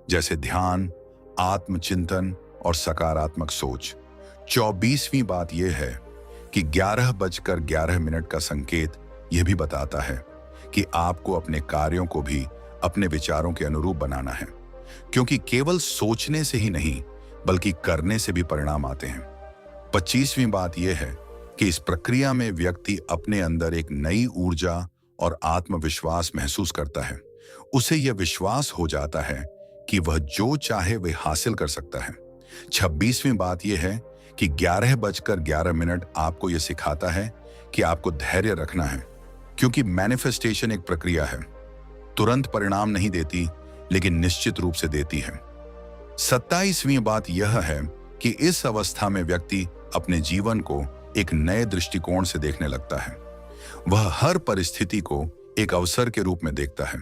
जैसे ध्यान, आत्मचिंतन और सकारात्मक सोच। 24वीं बात यह है कि 11:11 का संकेत यह भी बताता है कि आपको अपने कार्यों को भी अपने विचारों के अनुरूप बनाना है, क्योंकि केवल सोचने से ही नहीं बल्कि करने से भी परिणाम आते हैं। 25वीं बात यह है कि इस प्रक्रिया में व्यक्ति अपने अंदर एक नई ऊर्जा और आत्मविश्वास महसूस करता है। उसे यह विश्वास हो जाता है कि वह जो चाहे वह हासिल कर सकता है। 26वीं बात यह है कि 11:11 आपको यह सिखाता है कि आपको धैर्य रखना है, क्योंकि मैनिफेस्टेशन एक प्रक्रिया है, तुरंत परिणाम नहीं देती लेकिन निश्चित रूप से देती है। 27वीं बात यह है कि इस अवस्था में व्यक्ति अपने जीवन को एक नए दृष्टिकोण से देखने लगता है। वह हर परिस्थिति को एक अवसर के रूप में देखता है।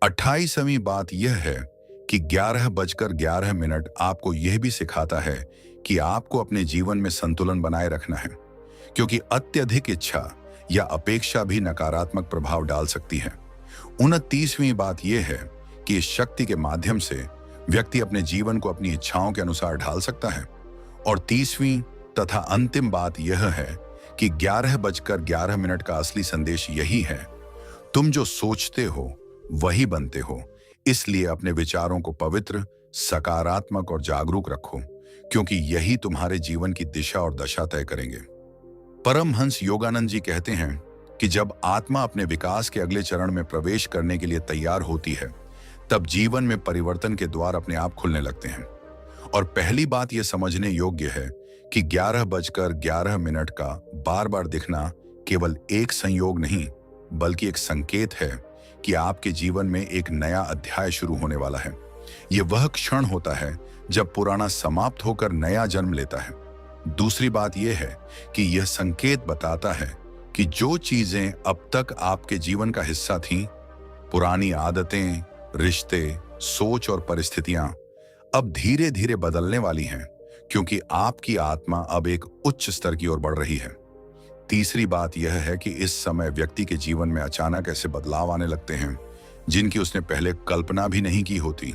28वीं बात यह है कि 11:11 आपको यह भी सिखाता है कि आपको अपने जीवन में संतुलन बनाए रखना है, क्योंकि अत्यधिक इच्छा या अपेक्षा भी नकारात्मक प्रभाव डाल सकती है। 29वीं बात यह है कि इस शक्ति के माध्यम से व्यक्ति अपने जीवन को अपनी इच्छाओं के अनुसार ढाल सकता है। और 30वीं तथा अंतिम बात यह है कि 11:11 का असली संदेश यही है, तुम जो सोचते हो वही बनते हो। इसलिए अपने विचारों को पवित्र, सकारात्मक और जागरूक रखो, क्योंकि यही तुम्हारे जीवन की दिशा और दशा तय करेंगे। परमहंस योगानंद जी कहते हैं कि जब आत्मा अपने विकास के अगले चरण में प्रवेश करने के लिए तैयार होती है, तब जीवन में परिवर्तन के द्वार अपने आप खुलने लगते हैं। और पहली बात यह समझने योग्य है कि 11:11 का बार बार दिखना केवल एक संयोग नहीं बल्कि एक संकेत है कि आपके जीवन में एक नया अध्याय शुरू होने वाला है। यह वह क्षण होता है जब पुराना समाप्त होकर नया जन्म लेता है। दूसरी बात यह है कि यह संकेत बताता है कि जो चीजें अब तक आपके जीवन का हिस्सा थीं, पुरानी आदतें, रिश्ते, सोच और परिस्थितियां अब धीरे धीरे बदलने वाली हैं, क्योंकि आपकी आत्मा अब एक उच्च स्तर की ओर बढ़ रही है। तीसरी बात यह है कि इस समय व्यक्ति के जीवन में अचानक ऐसे बदलाव आने लगते हैं जिनकी उसने पहले कल्पना भी नहीं की होती,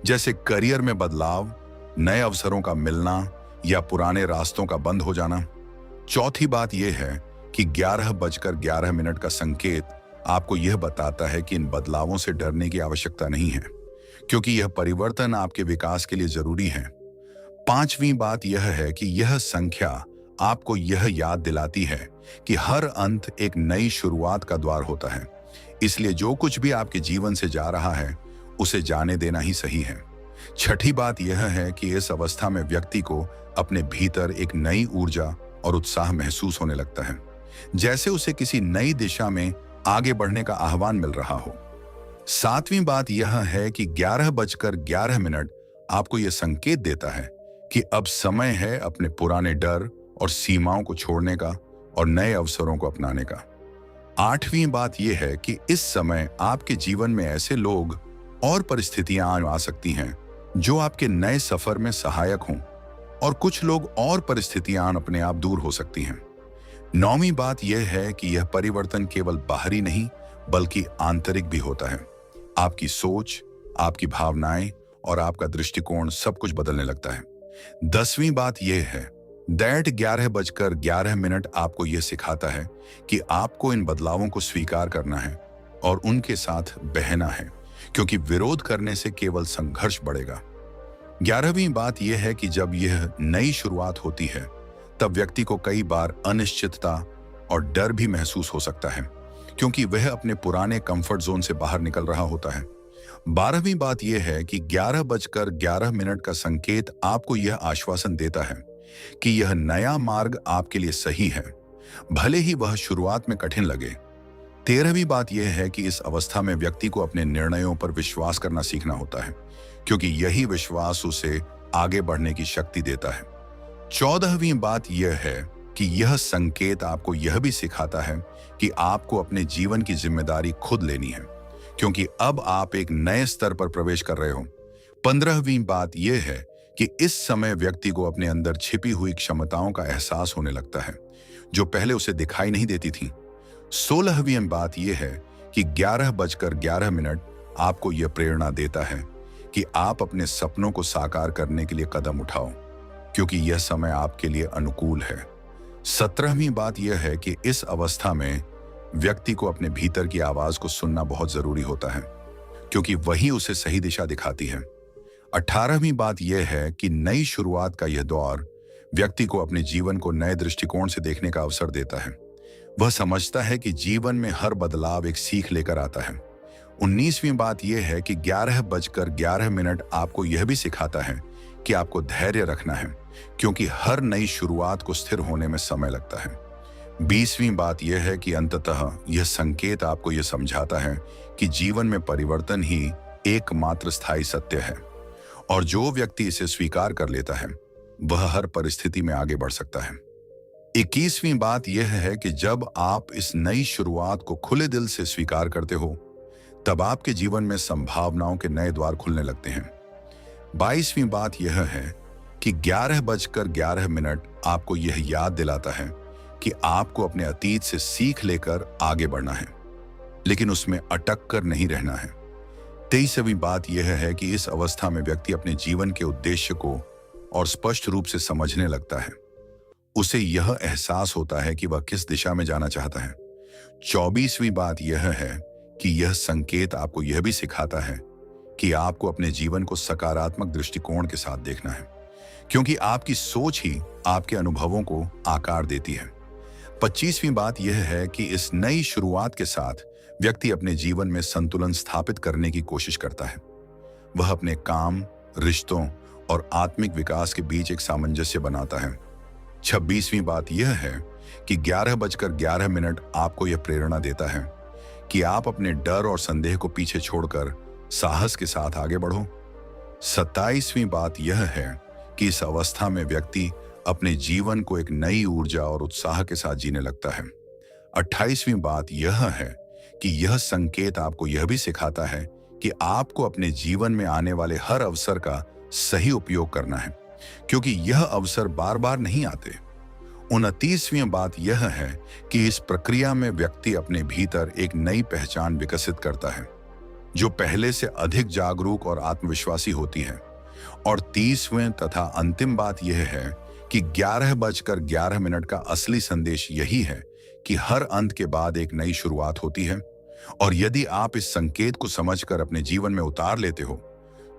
जैसे करियर में बदलाव, नए अवसरों का मिलना या पुराने रास्तों का बंद हो जाना। चौथी बात यह है कि 11:11 का संकेत आपको यह बताता है कि इन बदलावों से डरने की आवश्यकता नहीं है, क्योंकि यह परिवर्तन आपके विकास के लिए जरूरी है। पांचवी बात यह है कि यह संख्या आपको यह याद दिलाती है कि हर अंत एक नई शुरुआत का द्वार होता है, इसलिए जो कुछ भी आपके जीवन से जा रहा है उसे जाने देना ही सही है। छठी बात यह है कि इस अवस्था में व्यक्ति को अपने भीतर एक नई ऊर्जा और उत्साह महसूस होने लगता है, जैसे उसे किसी नई दिशा में आगे बढ़ने का आह्वान मिल रहा हो। सातवीं बात यह है कि 11:11 आपको यह संकेत देता है कि अब समय है अपने पुराने डर और सीमाओं को छोड़ने का और नए अवसरों को अपनाने का। आठवीं बात यह है कि इस समय आपके जीवन में ऐसे लोग और परिस्थितियां आ सकती हैं जो आपके नए सफर में सहायक हों, और कुछ लोग और परिस्थितियां अपने आप दूर हो सकती हैं। नौवीं बात यह है कि यह परिवर्तन केवल बाहरी नहीं बल्कि आंतरिक भी होता है। आपकी सोच, आपकी भावनाएं और आपका दृष्टिकोण सब कुछ बदलने लगता है। 10वीं बात यह है दैट 11:11 आपको यह सिखाता है कि आपको इन बदलावों को स्वीकार करना है और उनके साथ बहना है, क्योंकि विरोध करने से केवल संघर्ष बढ़ेगा। 11वीं बात यह है कि जब यह नई शुरुआत होती है तब व्यक्ति को कई बार अनिश्चितता और डर भी महसूस हो सकता है, क्योंकि वह अपने पुराने कंफर्ट जोन से बाहर निकल रहा होता है। 12वीं बात यह है कि 11:11 का संकेत आपको यह आश्वासन देता है कि यह नया मार्ग आपके लिए सही है, भले ही वह शुरुआत में कठिन लगे। 13वीं बात यह है कि इस अवस्था में व्यक्ति को अपने निर्णयों पर विश्वास करना सीखना होता है, क्योंकि यही विश्वास उसे आगे बढ़ने की शक्ति देता है। 14वीं बात यह है कि यह संकेत आपको यह भी सिखाता है कि आपको अपने जीवन की जिम्मेदारी खुद लेनी है, क्योंकि अब आप एक नए स्तर पर प्रवेश कर रहे हो। 15वीं बात यह है कि इस समय व्यक्ति को अपने अंदर छिपी हुई क्षमताओं का एहसास होने लगता है, जो पहले उसे दिखाई नहीं देती थी। 16वीं बात यह है कि 11:11 आपको यह प्रेरणा देता है कि आप अपने सपनों को साकार करने के लिए कदम उठाओ, क्योंकि यह समय आपके लिए अनुकूल है। 17वीं बात यह है कि इस अवस्था में व्यक्ति को अपने भीतर की आवाज को सुनना बहुत जरूरी होता है, क्योंकि वही उसे सही दिशा दिखाती है। 18वीं बात यह है कि नई शुरुआत का यह दौर व्यक्ति को अपने जीवन को नए दृष्टिकोण से देखने का अवसर देता है। वह समझता है कि जीवन में हर बदलाव एक सीख लेकर आता है। 19वीं बात यह है कि 11:11 आपको यह भी सिखाता है कि आपको धैर्य रखना है, क्योंकि हर नई शुरुआत को स्थिर होने में समय लगता है। 20वीं बात यह है कि अंततः यह संकेत आपको यह समझाता है कि जीवन में परिवर्तन ही एकमात्र स्थायी सत्य है, और जो व्यक्ति इसे स्वीकार कर लेता है वह हर परिस्थिति में आगे बढ़ सकता है। 21वीं बात यह है कि जब आप इस नई शुरुआत को खुले दिल से स्वीकार करते हो, तब आपके जीवन में संभावनाओं के नए द्वार खुलने लगते हैं। 22वीं बात यह है कि 11:11 आपको यह याद दिलाता है कि आपको अपने अतीत से सीख लेकर आगे बढ़ना है, लेकिन उसमें अटक कर नहीं रहना है। 23वीं बात यह है कि इस अवस्था में व्यक्ति अपने जीवन के उद्देश्य को और स्पष्ट रूप से समझने लगता है। उसे यह एहसास होता है कि वह किस दिशा में जाना चाहता है। 24वीं बात यह है कि यह संकेत आपको यह भी सिखाता है कि आपको अपने जीवन को सकारात्मक दृष्टिकोण के साथ देखना है, क्योंकि आपकी सोच ही आपके अनुभवों को आकार देती है। 25वीं बात यह है कि इस नई शुरुआत के साथ व्यक्ति अपने जीवन में संतुलन स्थापित करने की कोशिश करता है। वह अपने काम, रिश्तों और आत्मिक विकास के बीच एक सामंजस्य बनाता है। 26वीं बात यह है कि 11:11 आपको यह प्रेरणा देता है कि आप अपने डर और संदेह को पीछे छोड़कर साहस के साथ आगे बढ़ो। 27वीं बात यह है कि इस अवस्था में व्यक्ति अपने जीवन को एक नई ऊर्जा और उत्साह के साथ जीने लगता है। 28वीं बात यह है कि यह संकेत आपको यह भी सिखाता है कि आपको अपने जीवन में आने वाले हर अवसर का सही उपयोग करना है, क्योंकि यह अवसर बार बार नहीं आते। 29वीं बात यह है कि इस प्रक्रिया में व्यक्ति अपने भीतर एक नई पहचान विकसित करता है, जो पहले से अधिक जागरूक और आत्मविश्वासी होती है। और 30वें तथा अंतिम बात यह है कि 11:11 का असली संदेश यही है कि हर अंत के बाद एक नई शुरुआत होती है, और यदि आप इस संकेत को समझकर अपने जीवन में उतार लेते हो,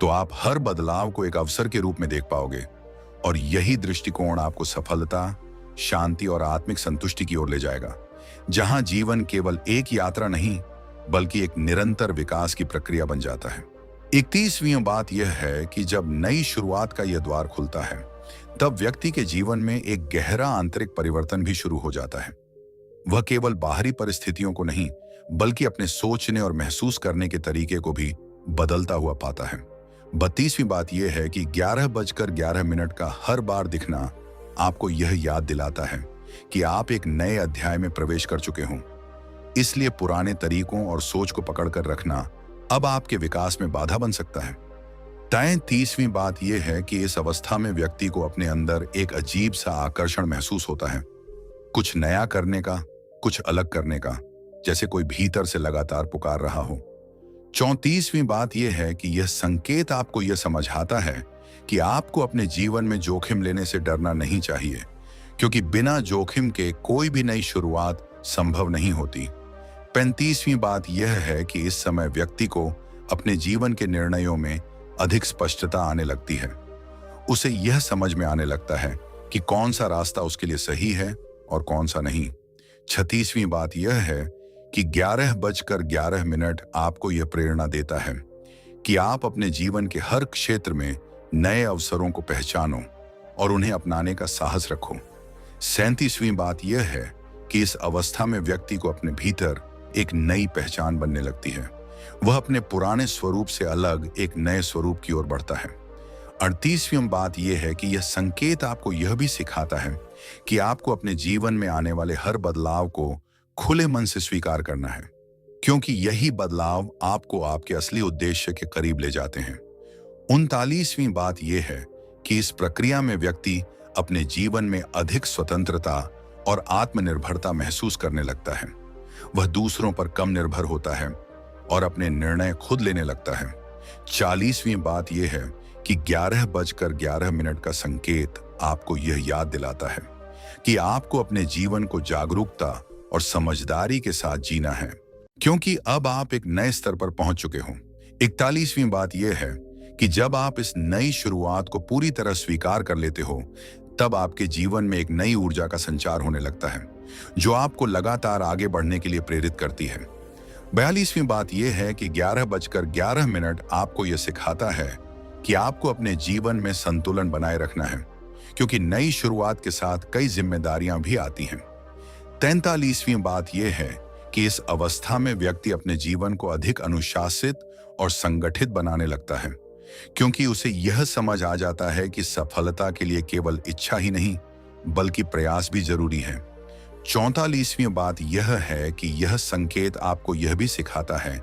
तो आप हर बदलाव को एक अवसर के रूप में देख पाओगे, और यही दृष्टिकोण आपको सफलता, शांति और आत्मिक संतुष्टि की ओर ले जाएगा, जहां जीवन केवल एक यात्रा नहीं बल्कि एक निरंतर विकास की प्रक्रिया बन जाता है। 31वीं बात यह है कि जब नई शुरुआत का यह द्वार खुलता है, तब व्यक्ति के जीवन में एक गहरा आंतरिक परिवर्तन भी शुरू हो जाता है। वह केवल बाहरी परिस्थितियों को नहीं बल्कि अपने सोचने और महसूस करने के तरीके को भी बदलता हुआ पाता है। 32वीं बात यह है कि 11:11 का हर बार दिखना आपको यह याद दिलाता है कि आप एक नए अध्याय में प्रवेश कर चुके हों। इसलिए पुराने तरीकों और सोच को पकड़कर रखना अब आपके विकास में बाधा बन सकता है। 33वीं बात यह है कि इस अवस्था में व्यक्ति को अपने अंदर एक अजीब सा आकर्षण महसूस होता है, कुछ नया करने का, कुछ अलग करने का, जैसे कोई भीतर से लगातार पुकार रहा हो। 34वीं बात यह है कि यह संकेत आपको यह समझाता है कि आपको अपने जीवन में जोखिम लेने से डरना नहीं चाहिए, क्योंकि बिना जोखिम के कोई भी नई शुरुआत संभव नहीं होती। 35वीं बात यह है कि इस समय व्यक्ति को अपने जीवन के निर्णयों में अधिक स्पष्टता आने लगती है। उसे यह समझ में आने लगता है कि कौन सा रास्ता उसके लिए सही है और कौन सा नहीं। 36वीं बात यह है कि 11:11 आपको यह प्रेरणा देता है कि आप अपने जीवन के हर क्षेत्र में नए अवसरों को पहचानो और उन्हें अपनाने का साहस रखो। 37वीं बात यह है कि इस अवस्था में व्यक्ति को अपने भीतर एक नई पहचान बनने लगती है। वह अपने पुराने स्वरूप से अलग एक नए स्वरूप की ओर बढ़ता है। 38वीं बात यह है कि यह संकेत आपको यह भी सिखाता है कि आपको अपने जीवन में आने वाले हर बदलाव को खुले मन से स्वीकार करना है, क्योंकि यही बदलाव आपको आपके असली उद्देश्य के करीब ले जाते हैं। 39वीं बात यह है कि इस प्रक्रिया में व्यक्ति अपने जीवन में अधिक स्वतंत्रता और आत्मनिर्भरता महसूस करने लगता है। वह दूसरों पर कम निर्भर होता है और अपने निर्णय खुद लेने लगता है। 40वीं बात यह है कि 11:11 का संकेत आपको यह याद दिलाता है कि आपको अपने जीवन को जागरूकता और समझदारी के साथ जीना है, क्योंकि अब आप एक नए स्तर पर पहुंच चुके हो। 41वीं बात यह है कि जब आप इस नई शुरुआत को पूरी तरह स्वीकार कर लेते हो, तब आपके जीवन में एक नई ऊर्जा का संचार होने लगता है, जो आपको लगातार आगे बढ़ने के लिए प्रेरित करती है। 42वीं बात यह है कि 11:11 आपको यह सिखाता है कि आपको अपने जीवन में संतुलन बनाए रखना है, क्योंकि नई शुरुआत के साथ कई जिम्मेदारियां भी आती हैं। 43वीं बात यह है कि इस अवस्था में व्यक्ति अपने जीवन को अधिक अनुशासित और संगठित बनाने लगता है, क्योंकि उसे यह समझ आ जाता है कि सफलता के लिए केवल इच्छा ही नहीं बल्कि प्रयास भी जरूरी है। 44वीं बात यह है कि यह संकेत आपको यह भी सिखाता है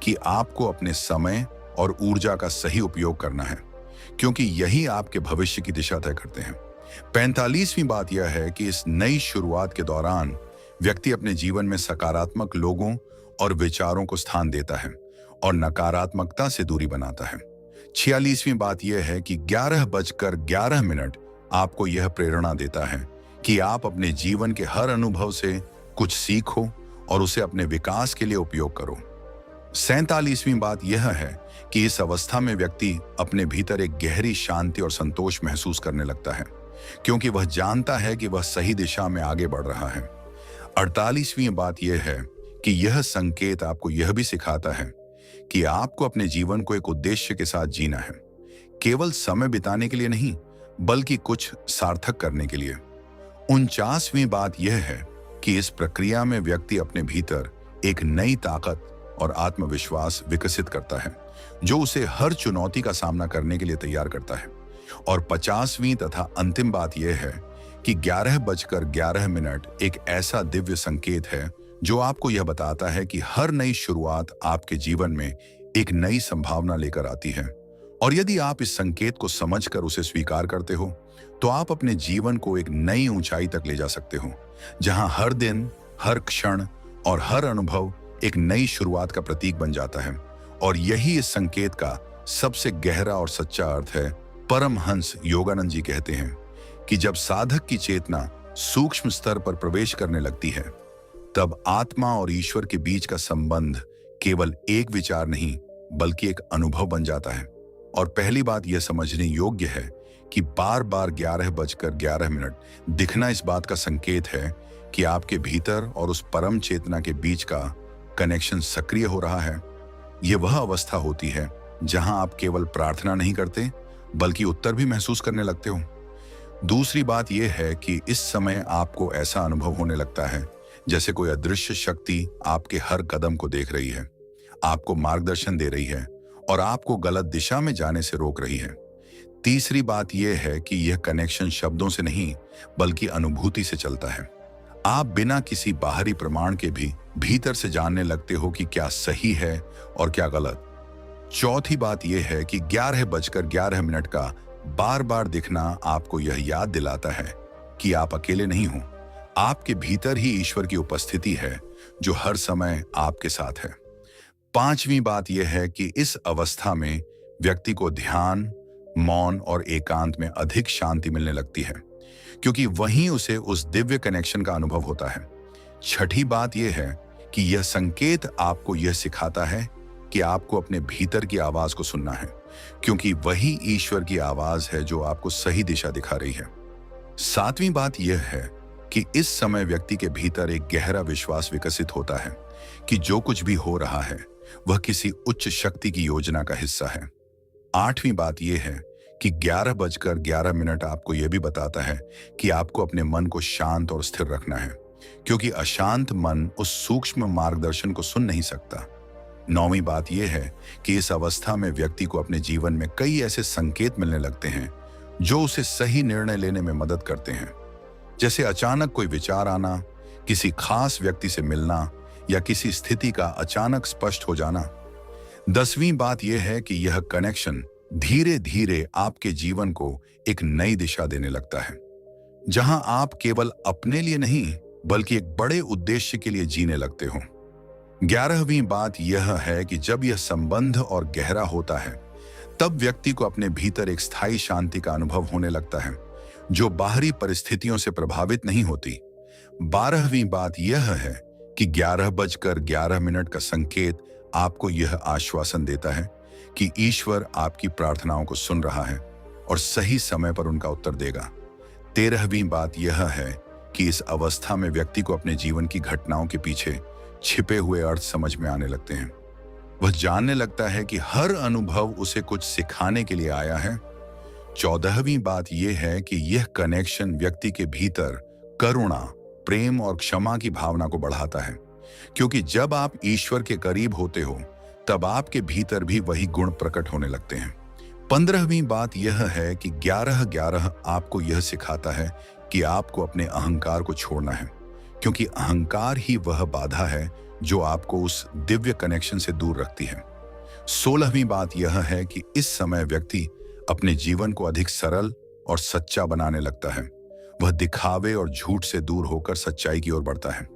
कि आपको अपने समय और ऊर्जा का सही उपयोग करना है, क्योंकि यही आपके भविष्य की दिशा तय करते हैं। 45वीं बात यह है कि इस नई शुरुआत के दौरान व्यक्ति अपने जीवन में सकारात्मक लोगों और विचारों को स्थान देता है और नकारात्मकता से दूरी बनाता है। 46वीं बात यह है कि 11:11 आपको यह प्रेरणा देता है कि आप अपने जीवन के हर अनुभव से कुछ सीखो और उसे अपने विकास के लिए उपयोग करो। 47वीं बात यह है कि इस अवस्था में व्यक्ति अपने भीतर एक गहरी शांति और संतोष महसूस करने लगता है, क्योंकि वह जानता है कि वह सही दिशा में आगे बढ़ रहा है। 48वीं बात यह है कि यह संकेत आपको यह भी सिखाता है कि आपको अपने जीवन को एक उद्देश्य के साथ जीना है, केवल समय बिताने के लिए नहीं बल्कि कुछ सार्थक करने के लिए। 49वीं बात यह है कि इस प्रक्रिया में व्यक्ति अपने भीतर एक नई ताकत और आत्मविश्वास विकसित करता है, जो उसे हर चुनौती का सामना करने के लिए तैयार करता है। और 50वीं तथा अंतिम बात यह है कि 11:11 एक ऐसा दिव्य संकेत है जो आपको यह बताता है कि हर नई शुरुआत आपके जीवन में एक नई संभावना लेकर आती है, और यदि आप इस संकेत को समझकर उसे स्वीकार करते हो तो आप अपने जीवन को एक नई ऊंचाई तक ले जा सकते हो, जहां हर दिन, हर क्षण और हर अनुभव एक नई शुरुआत का प्रतीक बन जाता है। और यही इस संकेत का सबसे गहरा और सच्चा अर्थ है। परमहंस योगानंद जी कहते हैं कि जब साधक की चेतना सूक्ष्म स्तर पर प्रवेश करने लगती है, तब आत्मा और ईश्वर के बीच का संबंध केवल एक विचार नहीं बल्कि एक अनुभव बन जाता है। और पहली बात यह समझने योग्य है कि बार बार 11:11 दिखना इस बात का संकेत है कि आपके भीतर और उस परम चेतना के बीच का कनेक्शन सक्रिय हो रहा है। यह वह अवस्था होती है जहां आप केवल प्रार्थना नहीं करते बल्कि उत्तर भी महसूस करने लगते हो। दूसरी बात यह है कि इस समय आपको ऐसा अनुभव होने लगता है जैसे कोई अदृश्य शक्ति आपके हर कदम को देख रही है, आपको मार्गदर्शन दे रही है और आपको गलत दिशा में जाने से रोक रही है। तीसरी बात यह है कि यह कनेक्शन शब्दों से नहीं बल्कि अनुभूति से चलता है। आप बिना किसी बाहरी प्रमाण के भी भीतर से जानने लगते हो कि क्या सही है और क्या गलत। चौथी बात यह है कि 11:11 का बार बार दिखना आपको यह याद दिलाता है कि आप अकेले नहीं हो। आपके भीतर ही ईश्वर की उपस्थिति है जो हर समय आपके साथ है। पांचवी बात यह है कि इस अवस्था में व्यक्ति को ध्यान, मौन और एकांत में अधिक शांति मिलने लगती है, क्योंकि वहीं उसे उस दिव्य कनेक्शन का अनुभव होता है। छठी बात यह है कि यह संकेत आपको यह सिखाता है कि आपको अपने भीतर की आवाज को सुनना है, क्योंकि वही ईश्वर की आवाज है जो आपको सही दिशा दिखा रही है। सातवीं बात यह है कि इस समय व्यक्ति के भीतर एक गहरा विश्वास विकसित होता है कि जो कुछ भी हो रहा है वह किसी उच्च शक्ति की योजना का हिस्सा है। आठवीं बात यह है कि 11:11 आपको यह भी बताता है कि आपको अपने मन को शांत और स्थिर रखना है, क्योंकि अशांत मन उस सूक्ष्म मार्गदर्शन को सुन नहीं सकता। नौवीं बात यह है कि इस अवस्था में व्यक्ति को अपने जीवन में कई ऐसे संकेत मिलने लगते हैं जो उसे सही निर्णय लेने में मदद करते हैं। जैसे अचानक कोई विचार आना, किसी खास व्यक्ति से मिलना या किसी स्थिति का अचानक स्पष्ट हो जाना। 10वीं बात यह है कि यह कनेक्शन धीरे धीरे आपके जीवन को एक नई दिशा देने लगता है, जहां आप केवल अपने लिए नहीं बल्कि एक बड़े उद्देश्य के लिए जीने लगते हो। 11वीं बात यह है कि जब यह संबंध और गहरा होता है तब व्यक्ति को अपने भीतर एक स्थायी शांति का अनुभव होने लगता है, जो बाहरी परिस्थितियों से प्रभावित नहीं होती। 12वीं बात यह है कि 11:11 का संकेत आपको यह आश्वासन देता है कि ईश्वर आपकी प्रार्थनाओं को सुन रहा है और सही समय पर उनका उत्तर देगा। 13वीं बात यह है कि इस अवस्था में व्यक्ति को अपने जीवन की घटनाओं के पीछे छिपे हुए अर्थ समझ में आने लगते हैं। वह जानने लगता है कि हर अनुभव उसे कुछ सिखाने के लिए आया है। 14वीं बात यह है कि यह कनेक्शन व्यक्ति के भीतर करुणा, प्रेम और क्षमा की भावना को बढ़ाता है, क्योंकि जब आप ईश्वर के करीब होते हो तब आपके भीतर भी वही गुण प्रकट होने लगते हैं। 15वीं बात यह है कि 11:11 आपको यह सिखाता है कि आपको अपने अहंकार को छोड़ना है, क्योंकि अहंकार ही वह बाधा है जो आपको उस दिव्य कनेक्शन से दूर रखती है। 16वीं बात यह है कि इस समय व्यक्ति अपने जीवन को अधिक सरल और सच्चा बनाने लगता है। वह दिखावे और झूठ से दूर होकर सच्चाई की ओर बढ़ता है।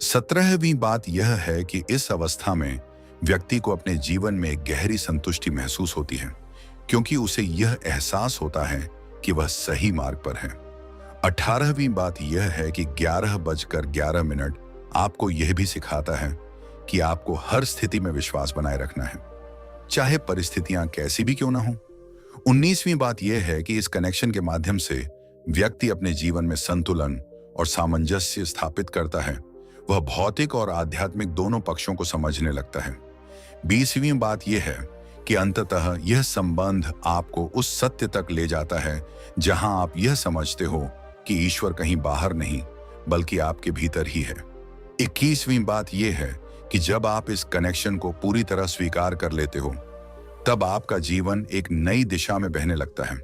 17वीं बात यह है कि इस अवस्था में व्यक्ति को अपने जीवन में एक गहरी संतुष्टि महसूस होती है, क्योंकि उसे यह एहसास होता है कि वह सही मार्ग पर है। 18वीं बात यह है कि 11:11 आपको यह भी सिखाता है कि आपको हर स्थिति में विश्वास बनाए रखना है, चाहे परिस्थितियां कैसी भी क्यों ना हो। 19वीं बात यह है कि इस कनेक्शन के माध्यम से व्यक्ति अपने जीवन में संतुलन और सामंजस्य स्थापित करता है। वह भौतिक और आध्यात्मिक दोनों पक्षों को समझने लगता है। 20वीं बात यह है कि अंततः यह संबंध आपको उस सत्य तक ले जाता है जहां आप यह समझते हो कि ईश्वर कहीं बाहर नहीं बल्कि आपके भीतर ही है। 21वीं बात यह है कि जब आप इस कनेक्शन को पूरी तरह स्वीकार कर लेते हो तब आपका जीवन एक नई दिशा में बहने लगता है।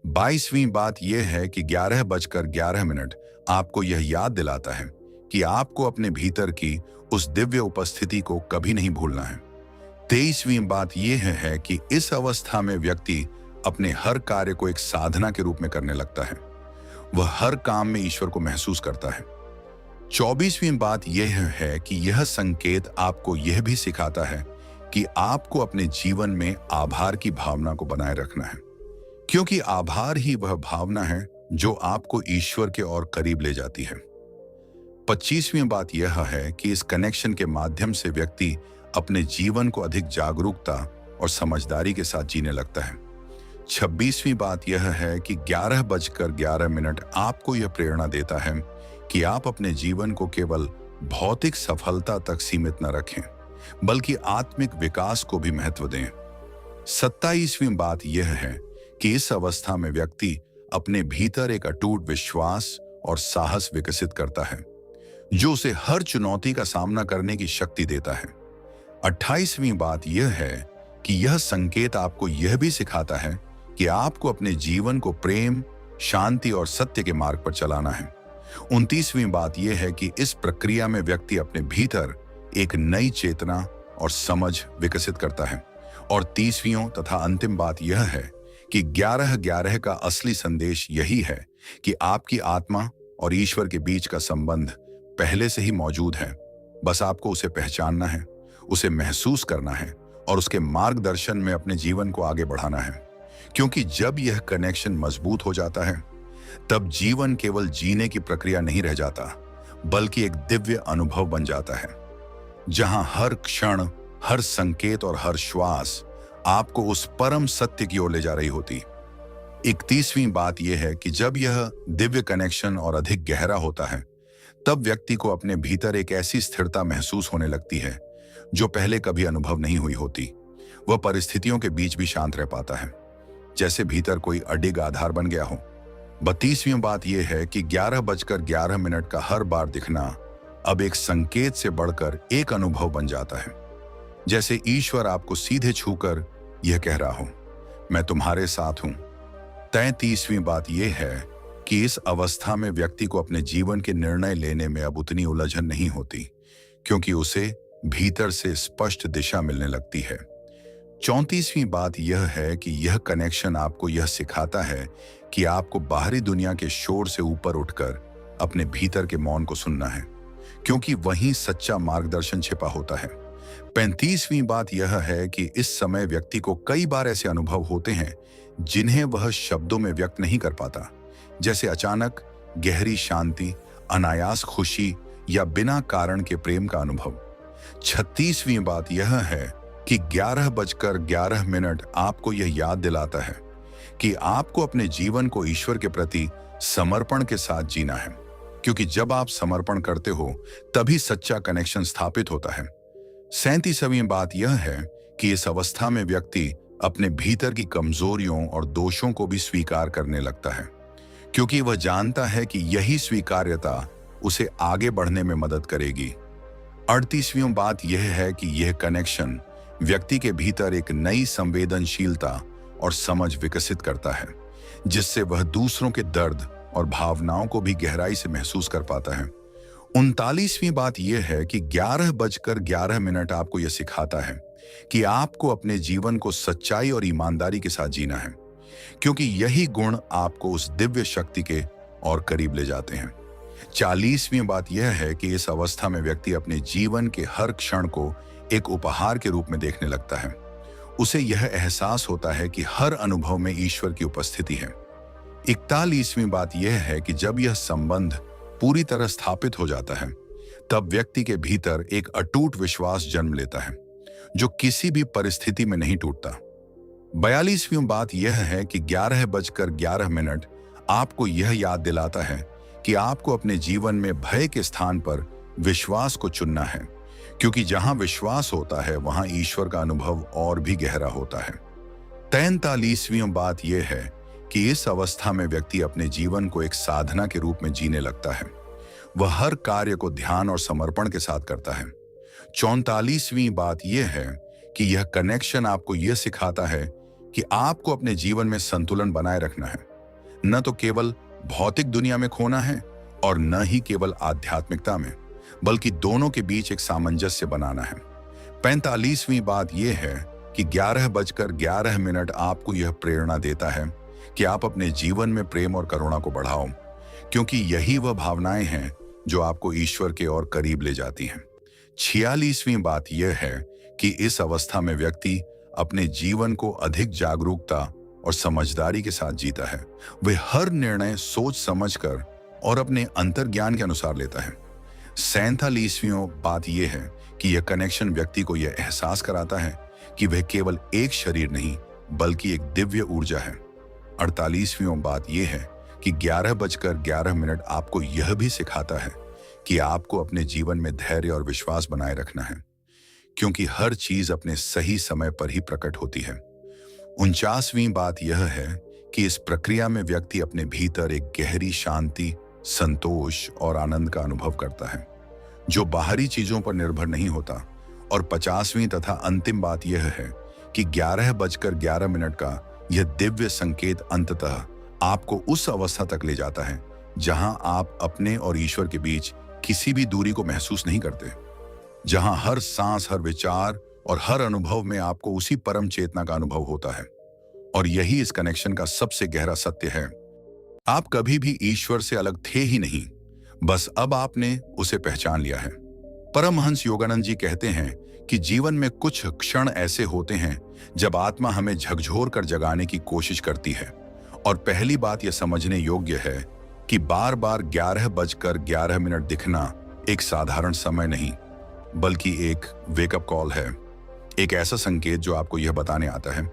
22वीं बात यह है कि 11:11 आपको यह याद दिलाता है कि आपको अपने भीतर की उस दिव्य उपस्थिति को कभी नहीं भूलना है। 23वीं बात यह है कि इस अवस्था में व्यक्ति अपने हर कार्य को एक साधना के रूप में करने लगता है। वह हर काम में ईश्वर को महसूस करता है। 24वीं बात यह है कि यह संकेत आपको यह भी सिखाता है कि आपको अपने जीवन में आभार की भावना को बनाए रखना है, क्योंकि आभार ही वह भावना है जो आपको ईश्वर के और करीब ले जाती है। 25वीं बात यह है कि इस कनेक्शन के माध्यम से व्यक्ति अपने जीवन को अधिक जागरूकता और समझदारी के साथ जीने लगता है। 26वीं बात यह है कि 11:11 आपको यह प्रेरणा देता है कि आप अपने जीवन को केवल भौतिक सफलता तक सीमित न रखें, बल्कि आत्मिक विकास को भी महत्व दें। 27वीं बात यह है कि इस अवस्था में व्यक्ति अपने भीतर एक अटूट विश्वास और साहस विकसित करता है, जो उसे हर चुनौती का सामना करने की शक्ति देता है। 28वीं बात यह है कि यह संकेत आपको यह भी सिखाता है कि आपको अपने जीवन को प्रेम, शांति और सत्य के मार्ग पर चलाना है। 29वीं बात यह है कि इस प्रक्रिया में व्यक्ति अपने भीतर एक नई चेतना और समझ विकसित करता है। और 30वीं तथा अंतिम बात यह है कि 11:11 का असली संदेश यही है कि आपकी आत्मा और ईश्वर के बीच का संबंध पहले से ही मौजूद है। बस आपको उसे पहचानना है, उसे महसूस करना है और उसके मार्गदर्शन में अपने जीवन को आगे बढ़ाना है। क्योंकि जब यह कनेक्शन मजबूत हो जाता है तब जीवन केवल जीने की प्रक्रिया नहीं रह जाता, बल्कि एक दिव्य अनुभव बन जाता है, जहां हर क्षण, हर संकेत और हर श्वास आपको उस परम सत्य की ओर ले जा रही होती। 31वीं बात यह है कि जब यह दिव्य कनेक्शन और अधिक गहरा होता है तब व्यक्ति को अपने भीतर एक ऐसी स्थिरता महसूस होने लगती है जो पहले कभी अनुभव नहीं हुई होती। वह परिस्थितियों के बीच भी शांत रह पाता है, जैसे भीतर कोई अडिग आधार बन गया हो। 32वीं बात यह है कि 11:11 का हर बार दिखना अब एक संकेत से बढ़कर एक अनुभव बन जाता है, जैसे ईश्वर आपको सीधे छूकर यह कह रहा हो, मैं तुम्हारे साथ हूं। 33वीं बात यह है कि इस अवस्था में व्यक्ति को अपने जीवन के निर्णय लेने में अब उतनी उलझन नहीं होती, क्योंकि उसे भीतर से स्पष्ट दिशा मिलने लगती है। 34वीं बात यह है कि यह कनेक्शन आपको यह सिखाता है कि आपको बाहरी दुनिया के शोर से ऊपर उठकर अपने भीतर के मौन को सुनना है, क्योंकि वहीं सच्चा मार्गदर्शन छिपा होता है। 35वीं बात यह है कि इस समय व्यक्ति को कई बार ऐसे अनुभव होते हैं जिन्हें वह शब्दों में व्यक्त नहीं कर पाता, जैसे अचानक गहरी शांति, अनायास खुशी या बिना कारण के प्रेम का अनुभव। 36वीं बात यह है कि 11:11 आपको यह याद दिलाता है कि आपको अपने जीवन को ईश्वर के प्रति समर्पण के साथ जीना है, क्योंकि जब आप समर्पण करते हो तभी सच्चा कनेक्शन स्थापित होता है। 37वीं बात यह है कि इस अवस्था में व्यक्ति अपने भीतर की कमजोरियों और दोषों को भी स्वीकार करने लगता है, क्योंकि वह जानता है कि यही स्वीकार्यता उसे आगे बढ़ने में मदद करेगी। 38वीं बात यह है कि यह कनेक्शन व्यक्ति के भीतर एक नई संवेदनशीलता और समझ विकसित करता है, जिससे वह दूसरों के दर्द और भावनाओं को भी गहराई से महसूस कर पाता है। 39वीं बात यह है कि 11:11 आपको यह सिखाता है कि आपको अपने जीवन को सच्चाई और ईमानदारी के साथ जीना है, क्योंकि यही गुण आपको उस दिव्य शक्ति के और करीब ले जाते हैं। 40वीं बात यह है कि इस अवस्था में व्यक्ति अपने जीवन के हर क्षण को एक उपहार के रूप में देखने लगता है। उसे यह एहसास होता है कि हर अनुभव में ईश्वर की उपस्थिति है। 41वीं बात यह है कि जब यह संबंध पूरी तरह स्थापित हो जाता है, तब व्यक्ति के भीतर एक अटूट विश्वास जन्म लेता है, जो किसी भी परिस्थिति में नहीं टूटता। 42वीं बात यह है कि 11:11 आपको यह याद दिलाता है कि आपको अपने जीवन में भय के स्थान पर विश्वास को चुनना है, क्योंकि जहां विश्वास होता है वहां ईश्वर का अनुभव और भी गहरा होता है। 43वीं बात यह है कि इस अवस्था में व्यक्ति अपने जीवन को एक साधना के रूप में जीने लगता है। वह हर कार्य को ध्यान और समर्पण के साथ करता है। 44वीं बात यह है कि यह कनेक्शन आपको यह सिखाता है कि आपको अपने जीवन में संतुलन बनाए रखना है, न तो केवल भौतिक दुनिया में खोना है और न ही केवल आध्यात्मिकता में, बल्कि दोनों के बीच एक सामंजस्य बनाना है। 45वीं बात यह है कि 11:11 आपको यह प्रेरणा देता है कि आप अपने जीवन में प्रेम और करुणा को बढ़ाओ, क्योंकि यही वह भावनाएं हैं जो आपको ईश्वर के और करीब ले जाती हैं। 46वीं बात यह है कि इस अवस्था में व्यक्ति अपने जीवन को अधिक जागरूकता और समझदारी के साथ जीता है। वह हर निर्णय सोच समझकर और अपने अंतर्ज्ञान के अनुसार लेता है। 47वीं बात यह है कि यह कनेक्शन व्यक्ति को यह एहसास कराता है कि वह केवल एक शरीर नहीं, बल्कि एक दिव्य ऊर्जा है। 48वीं बात यह है कि 11:11 आपको यह भी सिखाता है कि आपको अपने जीवन में धैर्य और विश्वास बनाए रखना है, क्योंकि हर चीज अपने सही समय पर ही प्रकट होती है। 49वीं बात यह है कि इस प्रक्रिया में व्यक्ति अपने भीतर एक गहरी शांति, संतोष और आनंद का अनुभव करता है, जो बाहरी चीजों पर निर्भर नहीं होता। और 50वीं तथा अंतिम बात यह है कि 11:11 का यह दिव्य संकेत अंततः आपको उस अवस्था तक ले जाता है जहां आप अपने और ईश्वर के बीच किसी भी दूरी को महसूस नहीं करते, जहां हर सांस, हर विचार और हर अनुभव में आपको उसी परम चेतना का अनुभव होता है। और यही इस कनेक्शन का सबसे गहरा सत्य है। आप कभी भी ईश्वर से अलग थे ही नहीं, बस अब आपने उसे पहचान लिया है। परमहंस योगानंद जी कहते हैं कि जीवन में कुछ क्षण ऐसे होते हैं जब आत्मा हमें झकझोर कर जगाने की कोशिश करती है, और पहली बात यह समझने योग्य है कि बार बार 11:11 दिखना एक साधारण समय नहीं, बल्कि एक वेकअप कॉल है, एक ऐसा संकेत जो आपको यह बताने आता है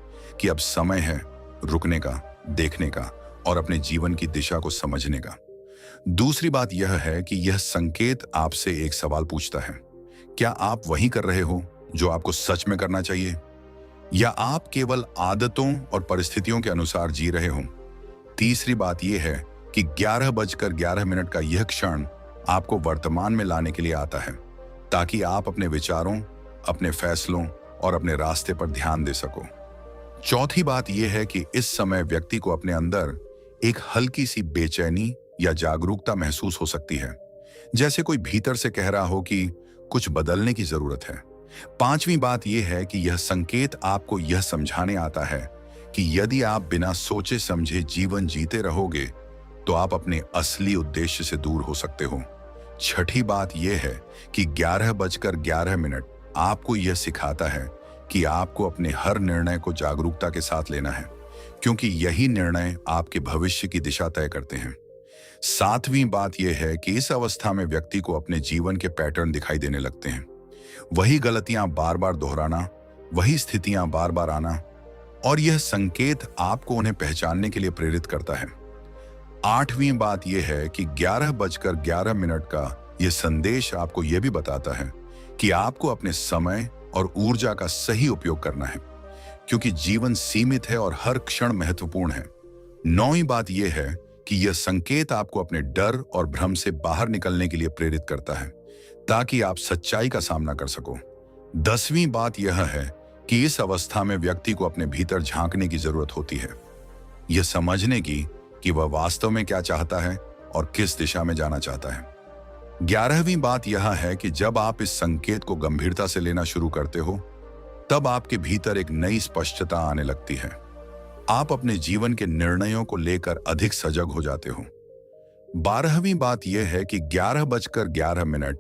कि अब समय है रुकने का, देखने का और अपने जीवन की दिशा को समझने का। दूसरी बात यह है कि यह संकेत आपसे एक सवाल पूछता है, क्या आप वही कर रहे हो जो आपको सच में करना चाहिए, या आप केवल आदतों और परिस्थितियों के अनुसार जी रहे हो? तीसरी बात यह है कि 11:11 का यह क्षण आपको वर्तमान में लाने के लिए आता है, ताकि आप अपने विचारों, अपने फैसलों और अपने रास्ते पर ध्यान दे सको। चौथी बात यह है कि इस समय व्यक्ति को अपने अंदर एक हल्की सी बेचैनी या जागरूकता महसूस हो सकती है, जैसे कोई भीतर से कह रहा हो कि कुछ बदलने की जरूरत है। पांचवी बात यह है कि यह संकेत आपको यह समझाने आता है कि यदि आप बिना सोचे समझे जीवन जीते रहोगे तो आप अपने असली उद्देश्य से दूर हो सकते हो। छठी बात यह है कि 11:11 आपको यह सिखाता है कि आपको अपने हर निर्णय को जागरूकता के साथ लेना है, क्योंकि यही निर्णय आपके भविष्य की दिशा तय करते हैं। सातवीं बात यह है कि इस अवस्था में व्यक्ति को अपने जीवन के पैटर्न दिखाई देने लगते हैं। वही गलतियां बार बार दोहराना, वही स्थितियां बार बार आना, और यह संकेत आपको उन्हें पहचानने के लिए प्रेरित करता है। आठवीं बात यह है कि 11:11 का यह संदेश आपको यह भी बताता है कि आपको अपने समय और ऊर्जा का सही उपयोग करना है, क्योंकि जीवन सीमित है और हर क्षण महत्वपूर्ण है। नौवीं बात यह है कि यह संकेत आपको अपने डर और भ्रम से बाहर निकलने के लिए प्रेरित करता है, ताकि आप सच्चाई का सामना कर सको। 10वीं बात यह है कि इस अवस्था में व्यक्ति को अपने भीतर झांकने की जरूरत होती है, यह समझने की कि वह वास्तव में क्या चाहता है और किस दिशा में जाना चाहता है। 11वीं बात यह है कि जब आप इस संकेत को गंभीरता से लेना शुरू करते हो, तब आपके भीतर एक नई स्पष्टता आने लगती है। आप अपने जीवन के निर्णयों को लेकर अधिक सजग हो जाते हो। 12वीं बात यह है कि 11:11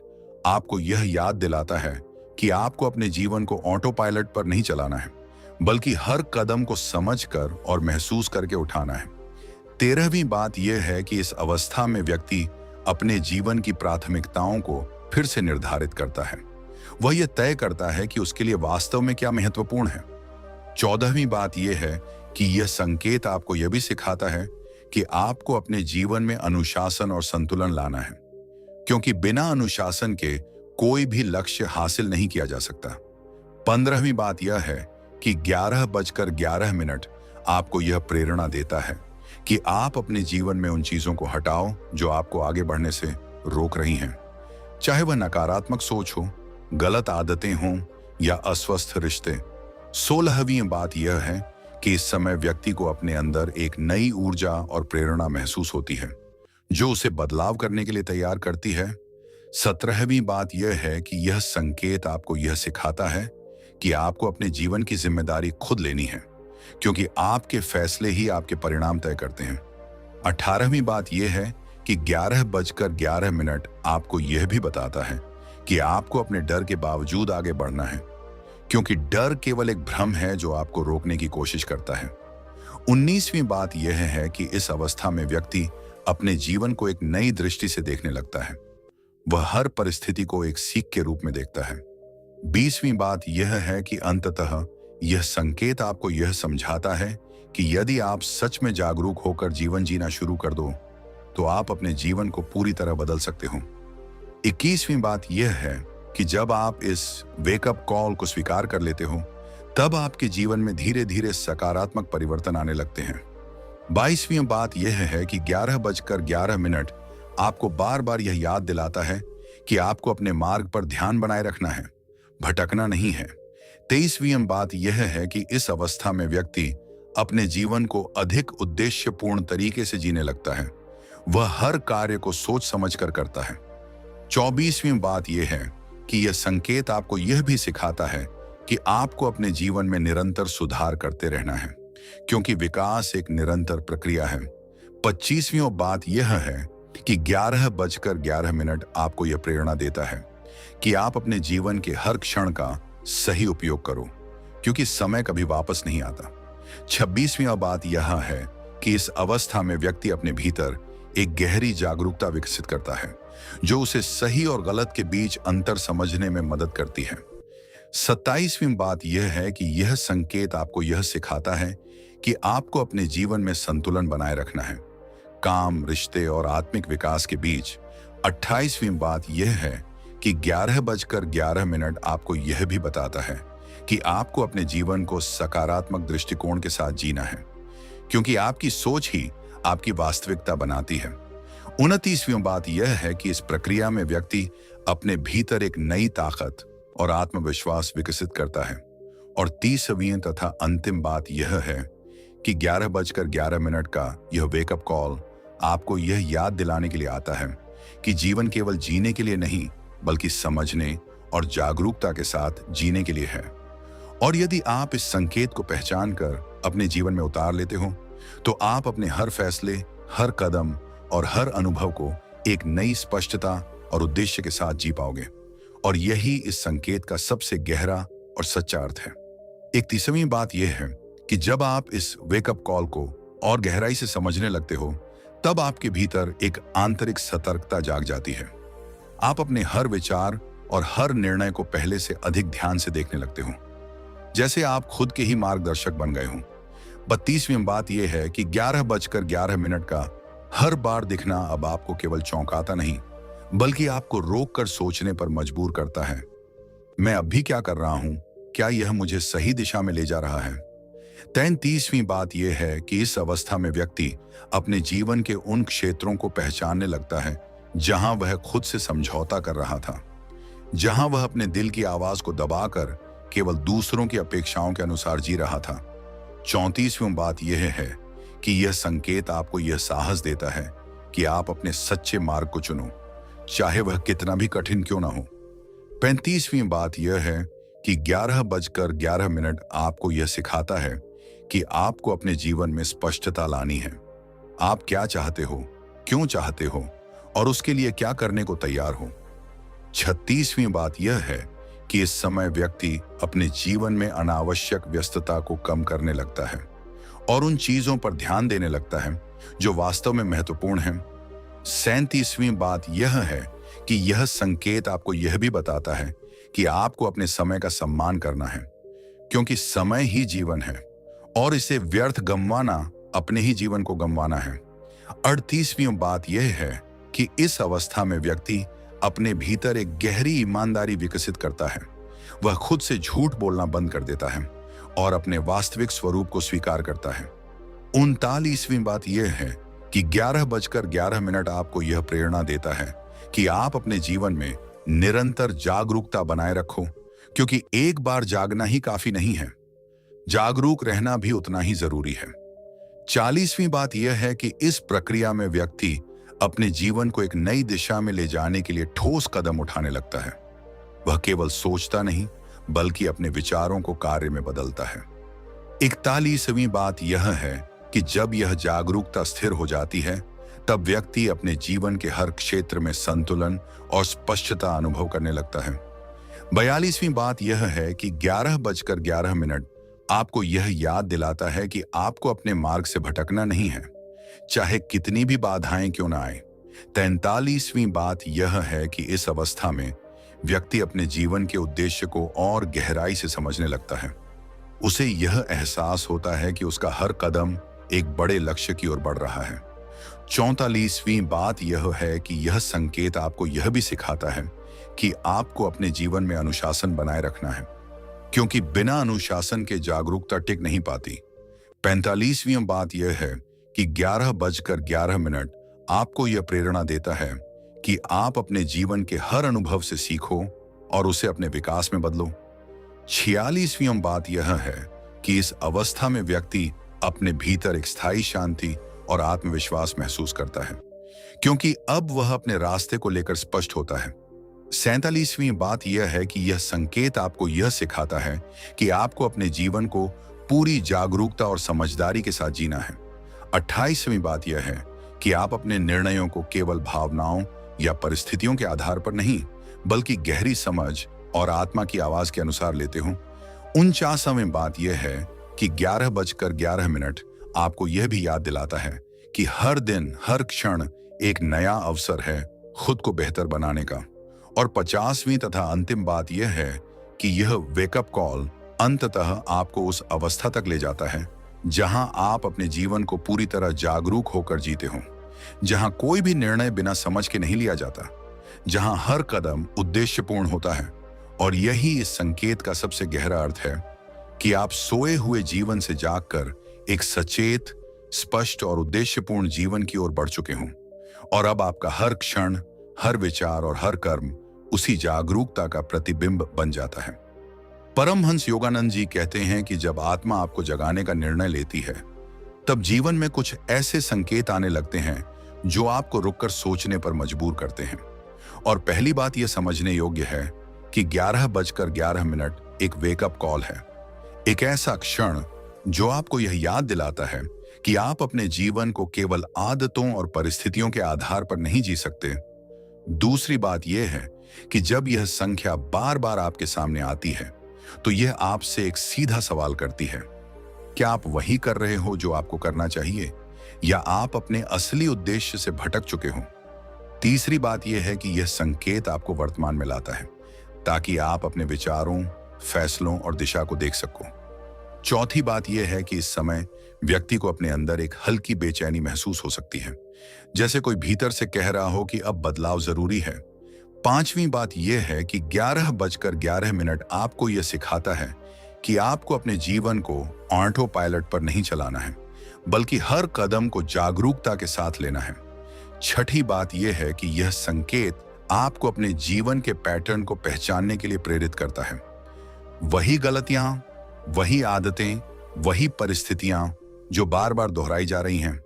आपको यह याद दिलाता है कि आपको अपने जीवन को ऑटो पायलट पर नहीं चलाना है, बल्कि हर कदम को समझकर और महसूस करके उठाना है। 13वीं बात यह है कि इस अवस्था में व्यक्ति अपने जीवन की प्राथमिकताओं को फिर से निर्धारित करता है। वह यह तय करता है कि उसके लिए वास्तव में क्या महत्वपूर्ण है। 14वीं बात यह है कि यह संकेत आपको यह भी सिखाता है कि आपको अपने जीवन में अनुशासन और संतुलन लाना है, क्योंकि बिना अनुशासन के कोई भी लक्ष्य हासिल नहीं किया जा सकता। 15वीं बात यह है कि 11:11 आपको यह प्रेरणा देता है कि आप अपने जीवन में उन चीजों को हटाओ जो आपको आगे बढ़ने से रोक रही हैं, चाहे वह नकारात्मक सोच हो, गलत आदतें हों या अस्वस्थ रिश्ते। 16वीं बात यह है कि इस समय व्यक्ति को अपने अंदर एक नई ऊर्जा और प्रेरणा महसूस होती है, जो उसे बदलाव करने के लिए तैयार करती है। 17वीं बात यह है कि यह संकेत आपको यह सिखाता है कि आपको अपने जीवन की जिम्मेदारी खुद लेनी है, क्योंकि आपके फैसले ही आपके परिणाम तय करते हैं। 18वीं बात यह है कि 11:11 आपको यह भी बताता है कि आपको अपने डर के बावजूद आगे बढ़ना है, क्योंकि डर केवल एक भ्रम है जो आपको रोकने की कोशिश करता है। 19वीं बात यह है कि इस अवस्था में व्यक्ति अपने जीवन को एक नई दृष्टि से देखने लगता है। वह हर परिस्थिति को एक सीख के रूप में देखता है। 20वीं बात यह है कि अंततः यह संकेत आपको यह समझाता है कि यदि आप सच में जागरूक होकर जीवन जीना शुरू कर दो, तो आप अपने जीवन को पूरी तरह बदल सकते हो। 21वीं बात यह है कि जब आप इस वेकअप कॉल को स्वीकार कर लेते हो, तब आपके जीवन में धीरे धीरे सकारात्मक परिवर्तन आने लगते हैं। 22वीं बात यह है कि 11:11 आपको बार बार यह याद दिलाता है कि आपको अपने मार्ग पर ध्यान बनाए रखना है, भटकना नहीं है। 23वीं बात यह है कि इस अवस्था में व्यक्ति अपने जीवन को अधिक उद्देश्यपूर्ण तरीके से जीने लगता है। वह हर कार्य को सोच समझ कर करता है। 24वीं बात यह है कि यह संकेत आपको यह भी सिखाता है कि आपको अपने जीवन में निरंतर सुधार करते रहना है, क्योंकि विकास एक निरंतर प्रक्रिया है। 25वीं बात यह है कि 11:11 आपको यह प्रेरणा देता है कि आप अपने जीवन के हर क्षण का सही उपयोग करो, क्योंकि समय कभी वापस नहीं आता। 26वीं बात यह है कि इस अवस्था में व्यक्ति अपने भीतर एक गहरी जागरूकता विकसित करता है, जो उसे सही और गलत के बीच अंतर समझने में मदद करती है। 27वीं बात यह है कि यह संकेत आपको यह सिखाता है कि आपको अपने जीवन में संतुलन बनाए रखना है, काम, रिश्ते और आत्मिक विकास के बीच। 28वीं बात यह है कि 11:11 आपको यह भी बताता है कि आपको अपने जीवन को सकारात्मक दृष्टिकोण के साथ जीना है, क्योंकि आपकी सोच ही आपकी वास्तविकता बनाती है। 29वीं बात यह है कि इस प्रक्रिया में व्यक्ति अपने भीतर एक नई ताकत और आत्मविश्वास विकसित करता है। और 30वीं तथा अंतिम बात यह है कि 11:11 का यह वेकअप कॉल आपको यह याद दिलाने के लिए आता है कि जीवन केवल जीने के लिए नहीं, बल्कि समझने और जागरूकता के साथ जीने के लिए है। और यदि आप इस संकेत को पहचान कर अपने जीवन में उतार लेते हो, तो आप अपने हर फैसले, हर कदम और हर अनुभव को एक नई स्पष्टता और उद्देश्य के साथ जी पाओगे। और यही इस संकेत का सबसे गहरा और सच्चा अर्थ है। एक तीसरी बात यह है कि जब आप इस वेकअप कॉल को और गहराई से समझने लगते हो, तब आपके भीतर एक आंतरिक सतर्कता जाग जाती है। आप अपने हर विचार और हर निर्णय को पहले से अधिक ध्यान से देखने लगते हो, जैसे आप खुद के ही मार्गदर्शक बन गए हों। 32वीं बात यह है कि 11:11 का हर बार दिखना अब आपको केवल चौंकाता नहीं, बल्कि आपको रोक कर सोचने पर मजबूर करता है। मैं अब भी क्या कर रहा हूं? क्या यह मुझे सही दिशा में ले जा रहा है? 33वीं बात यह है कि इस अवस्था में व्यक्ति अपने जीवन के उन क्षेत्रों को पहचानने लगता है जहां वह खुद से समझौता कर रहा था, जहां वह अपने दिल की आवाज को दबाकर केवल दूसरों की अपेक्षाओं के अनुसार जी रहा था। 34वीं बात यह है कि यह संकेत आपको यह साहस देता है कि आप अपने सच्चे मार्ग को चुनो, चाहे वह कितना भी कठिन क्यों ना हो। 35वीं बात यह है कि 11:11 आपको यह सिखाता है कि आपको अपने जीवन में स्पष्टता लानी है। आप क्या चाहते हो, क्यों चाहते हो और उसके लिए क्या करने को तैयार हो। 36वीं बात यह है कि इस समय व्यक्ति अपने जीवन में अनावश्यक व्यस्तता को कम करने लगता है और उन चीजों पर ध्यान देने लगता है जो वास्तव में महत्वपूर्ण हैं। 37वीं बात यह है कि यह संकेत आपको यह भी बताता है कि आपको अपने समय का सम्मान करना है, क्योंकि समय ही जीवन है और इसे व्यर्थ गंवाना अपने ही जीवन को गंवाना है। 38वीं बात यह है कि इस अवस्था में व्यक्ति अपने भीतर एक गहरी ईमानदारी विकसित करता है। वह खुद से झूठ बोलना बंद कर देता है और अपने वास्तविक स्वरूप को स्वीकार करता है। 39वीं बात यह है कि 11:11 आपको यह प्रेरणा देता है कि आप अपने जीवन में निरंतर जागरूकता बनाए रखो, क्योंकि एक बार जागना ही काफी नहीं है, जागरूक रहना भी उतना ही जरूरी है। 40वीं बात यह है कि इस प्रक्रिया में व्यक्ति अपने जीवन को एक नई दिशा में ले जाने के लिए ठोस कदम उठाने लगता है। वह केवल सोचता नहीं, बल्कि अपने विचारों को कार्य में बदलता है। 41वीं बात यह है कि जब यह जागरूकता स्थिर हो जाती है, तब व्यक्ति अपने जीवन के हर क्षेत्र में संतुलन और स्पष्टता अनुभव करने लगता है। 42वीं बात यह है कि 11:11 आपको यह याद दिलाता है कि आपको अपने मार्ग से भटकना नहीं है, चाहे कितनी भी बाधाएं क्यों ना आए। 43वीं बात यह है कि इस अवस्था में व्यक्ति अपने जीवन के उद्देश्य को और गहराई से समझने लगता है। उसे यह एहसास होता है कि उसका हर कदम एक बड़े लक्ष्य की ओर बढ़ रहा है। 44वीं बात यह है कि यह संकेत आपको यह भी सिखाता है कि आपको अपने जीवन में अनुशासन बनाए रखना है, क्योंकि बिना अनुशासन के जागरूकता टिक नहीं पाती। 45वीं बात यह है कि 11:11 आपको यह प्रेरणा देता है कि आप अपने जीवन के हर अनुभव से सीखो और उसे अपने विकास में बदलो। 46वीं बात यह है कि इस अवस्था में व्यक्ति अपने भीतर एक स्थायी शांति और आत्मविश्वास महसूस करता है, क्योंकि अब वह अपने रास्ते को लेकर स्पष्ट होता है। 47वीं बात यह है कि यह संकेत आपको यह सिखाता है कि आपको अपने जीवन को पूरी जागरूकता और समझदारी के साथ जीना है। 28वीं बात यह है कि आप अपने निर्णयों को केवल भावनाओं या परिस्थितियों के आधार पर नहीं, बल्कि गहरी समझ और आत्मा की आवाज के अनुसार लेते हो। 49वीं बात यह है कि 11:11 आपको यह भी याद दिलाता है कि हर दिन, हर क्षण एक नया अवसर है खुद को बेहतर बनाने का। और 50वीं तथा अंतिम बात यह है कि यह वेकअप कॉल अंततः आपको उस अवस्था तक ले जाता है जहां आप अपने जीवन को पूरी तरह जागरूक होकर जीते हो, जहां कोई भी निर्णय बिना समझ के नहीं लिया जाता, जहां हर कदम उद्देश्यपूर्ण होता है। और यही इस संकेत का सबसे गहरा अर्थ है कि आप सोए हुए जीवन से जागकर एक सचेत, स्पष्ट और उद्देश्यपूर्ण जीवन की ओर बढ़ चुके हों। और अब आपका हर क्षण, हर विचार और हर कर्म उसी जागरूकता का प्रतिबिंब बन जाता है। परमहंस योगानंद जी कहते हैं कि जब आत्मा आपको जगाने का निर्णय लेती है, तब जीवन में कुछ ऐसे संकेत आने लगते हैं जो आपको रुककर सोचने पर मजबूर करते हैं। और पहली बात यह समझने योग्य है कि 11:11 एक वेकअप कॉल है। एक ऐसा क्षण जो आपको यह याद दिलाता है कि आप अपने जीवन को केवल आदतों और परिस्थितियों के आधार पर नहीं जी सकते। दूसरी बात यह है कि जब यह संख्या बार बार आपके सामने आती है तो यह आपसे एक सीधा सवाल करती है, क्या आप वही कर रहे हो जो आपको करना चाहिए, या आप अपने असली उद्देश्य से भटक चुके हो। तीसरी बात यह है कि यह संकेत आपको वर्तमान में लाता है ताकि आप अपने विचारों, फैसलों और दिशा को देख सको। चौथी बात यह है कि इस समय व्यक्ति को अपने अंदर एक हल्की बेचैनी महसूस हो सकती है, जैसे कोई भीतर से कह रहा हो कि अब बदलाव जरूरी है। पांचवी बात यह है कि 11:11 आपको यह सिखाता है कि आपको अपने जीवन को ऑटो पायलट पर नहीं चलाना है, बल्कि हर कदम को जागरूकता के साथ लेना है। छठी बात यह है कि यह संकेत आपको अपने जीवन के पैटर्न को पहचानने के लिए प्रेरित करता है। वही गलतियां, वही आदतें, वही परिस्थितियां जो बार बार दोहराई जा रही हैं।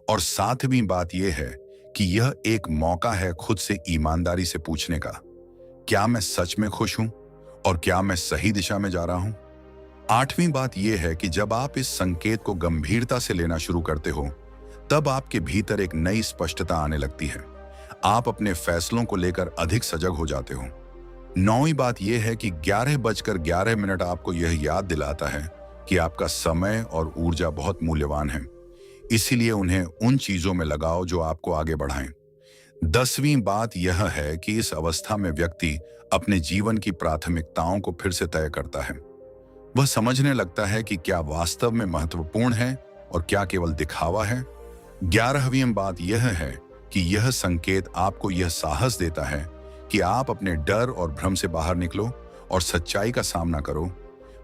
और सातवीं बात यह है कि यह एक मौका है खुद से ईमानदारी से पूछने का, क्या मैं सच में खुश हूं और क्या मैं सही दिशा में जा रहा हूं। आठवीं बात यह है कि जब आप इस संकेत को गंभीरता से लेना शुरू करते हो तब आपके भीतर एक नई स्पष्टता आने लगती है। आप अपने फैसलों को लेकर अधिक सजग हो जाते हो। नौवीं बात यह है कि 11:11 आपको यह याद दिलाता है कि आपका समय और ऊर्जा बहुत मूल्यवान है, इसीलिए उन्हें उन चीजों में लगाओ जो आपको आगे बढ़ाएं। 10वीं बात यह है कि इस अवस्था में व्यक्ति अपने जीवन की प्राथमिकताओं को फिर से तय करता है। वह समझने लगता है कि क्या वास्तव में महत्वपूर्ण है और क्या केवल दिखावा है। 11वीं बात यह है कि यह संकेत आपको यह साहस देता है कि आप अपने डर और भ्रम से बाहर निकलो और सच्चाई का सामना करो।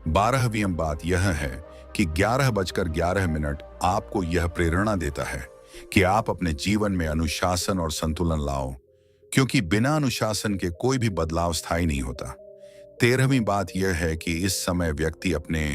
12वीं बात यह है कि 11:11 आपको यह प्रेरणा देता है कि आप अपने जीवन में अनुशासन और संतुलन लाओ, क्योंकि बिना अनुशासन के कोई भी बदलाव स्थायी नहीं होता। 13वीं बात यह है कि इस समय व्यक्ति अपने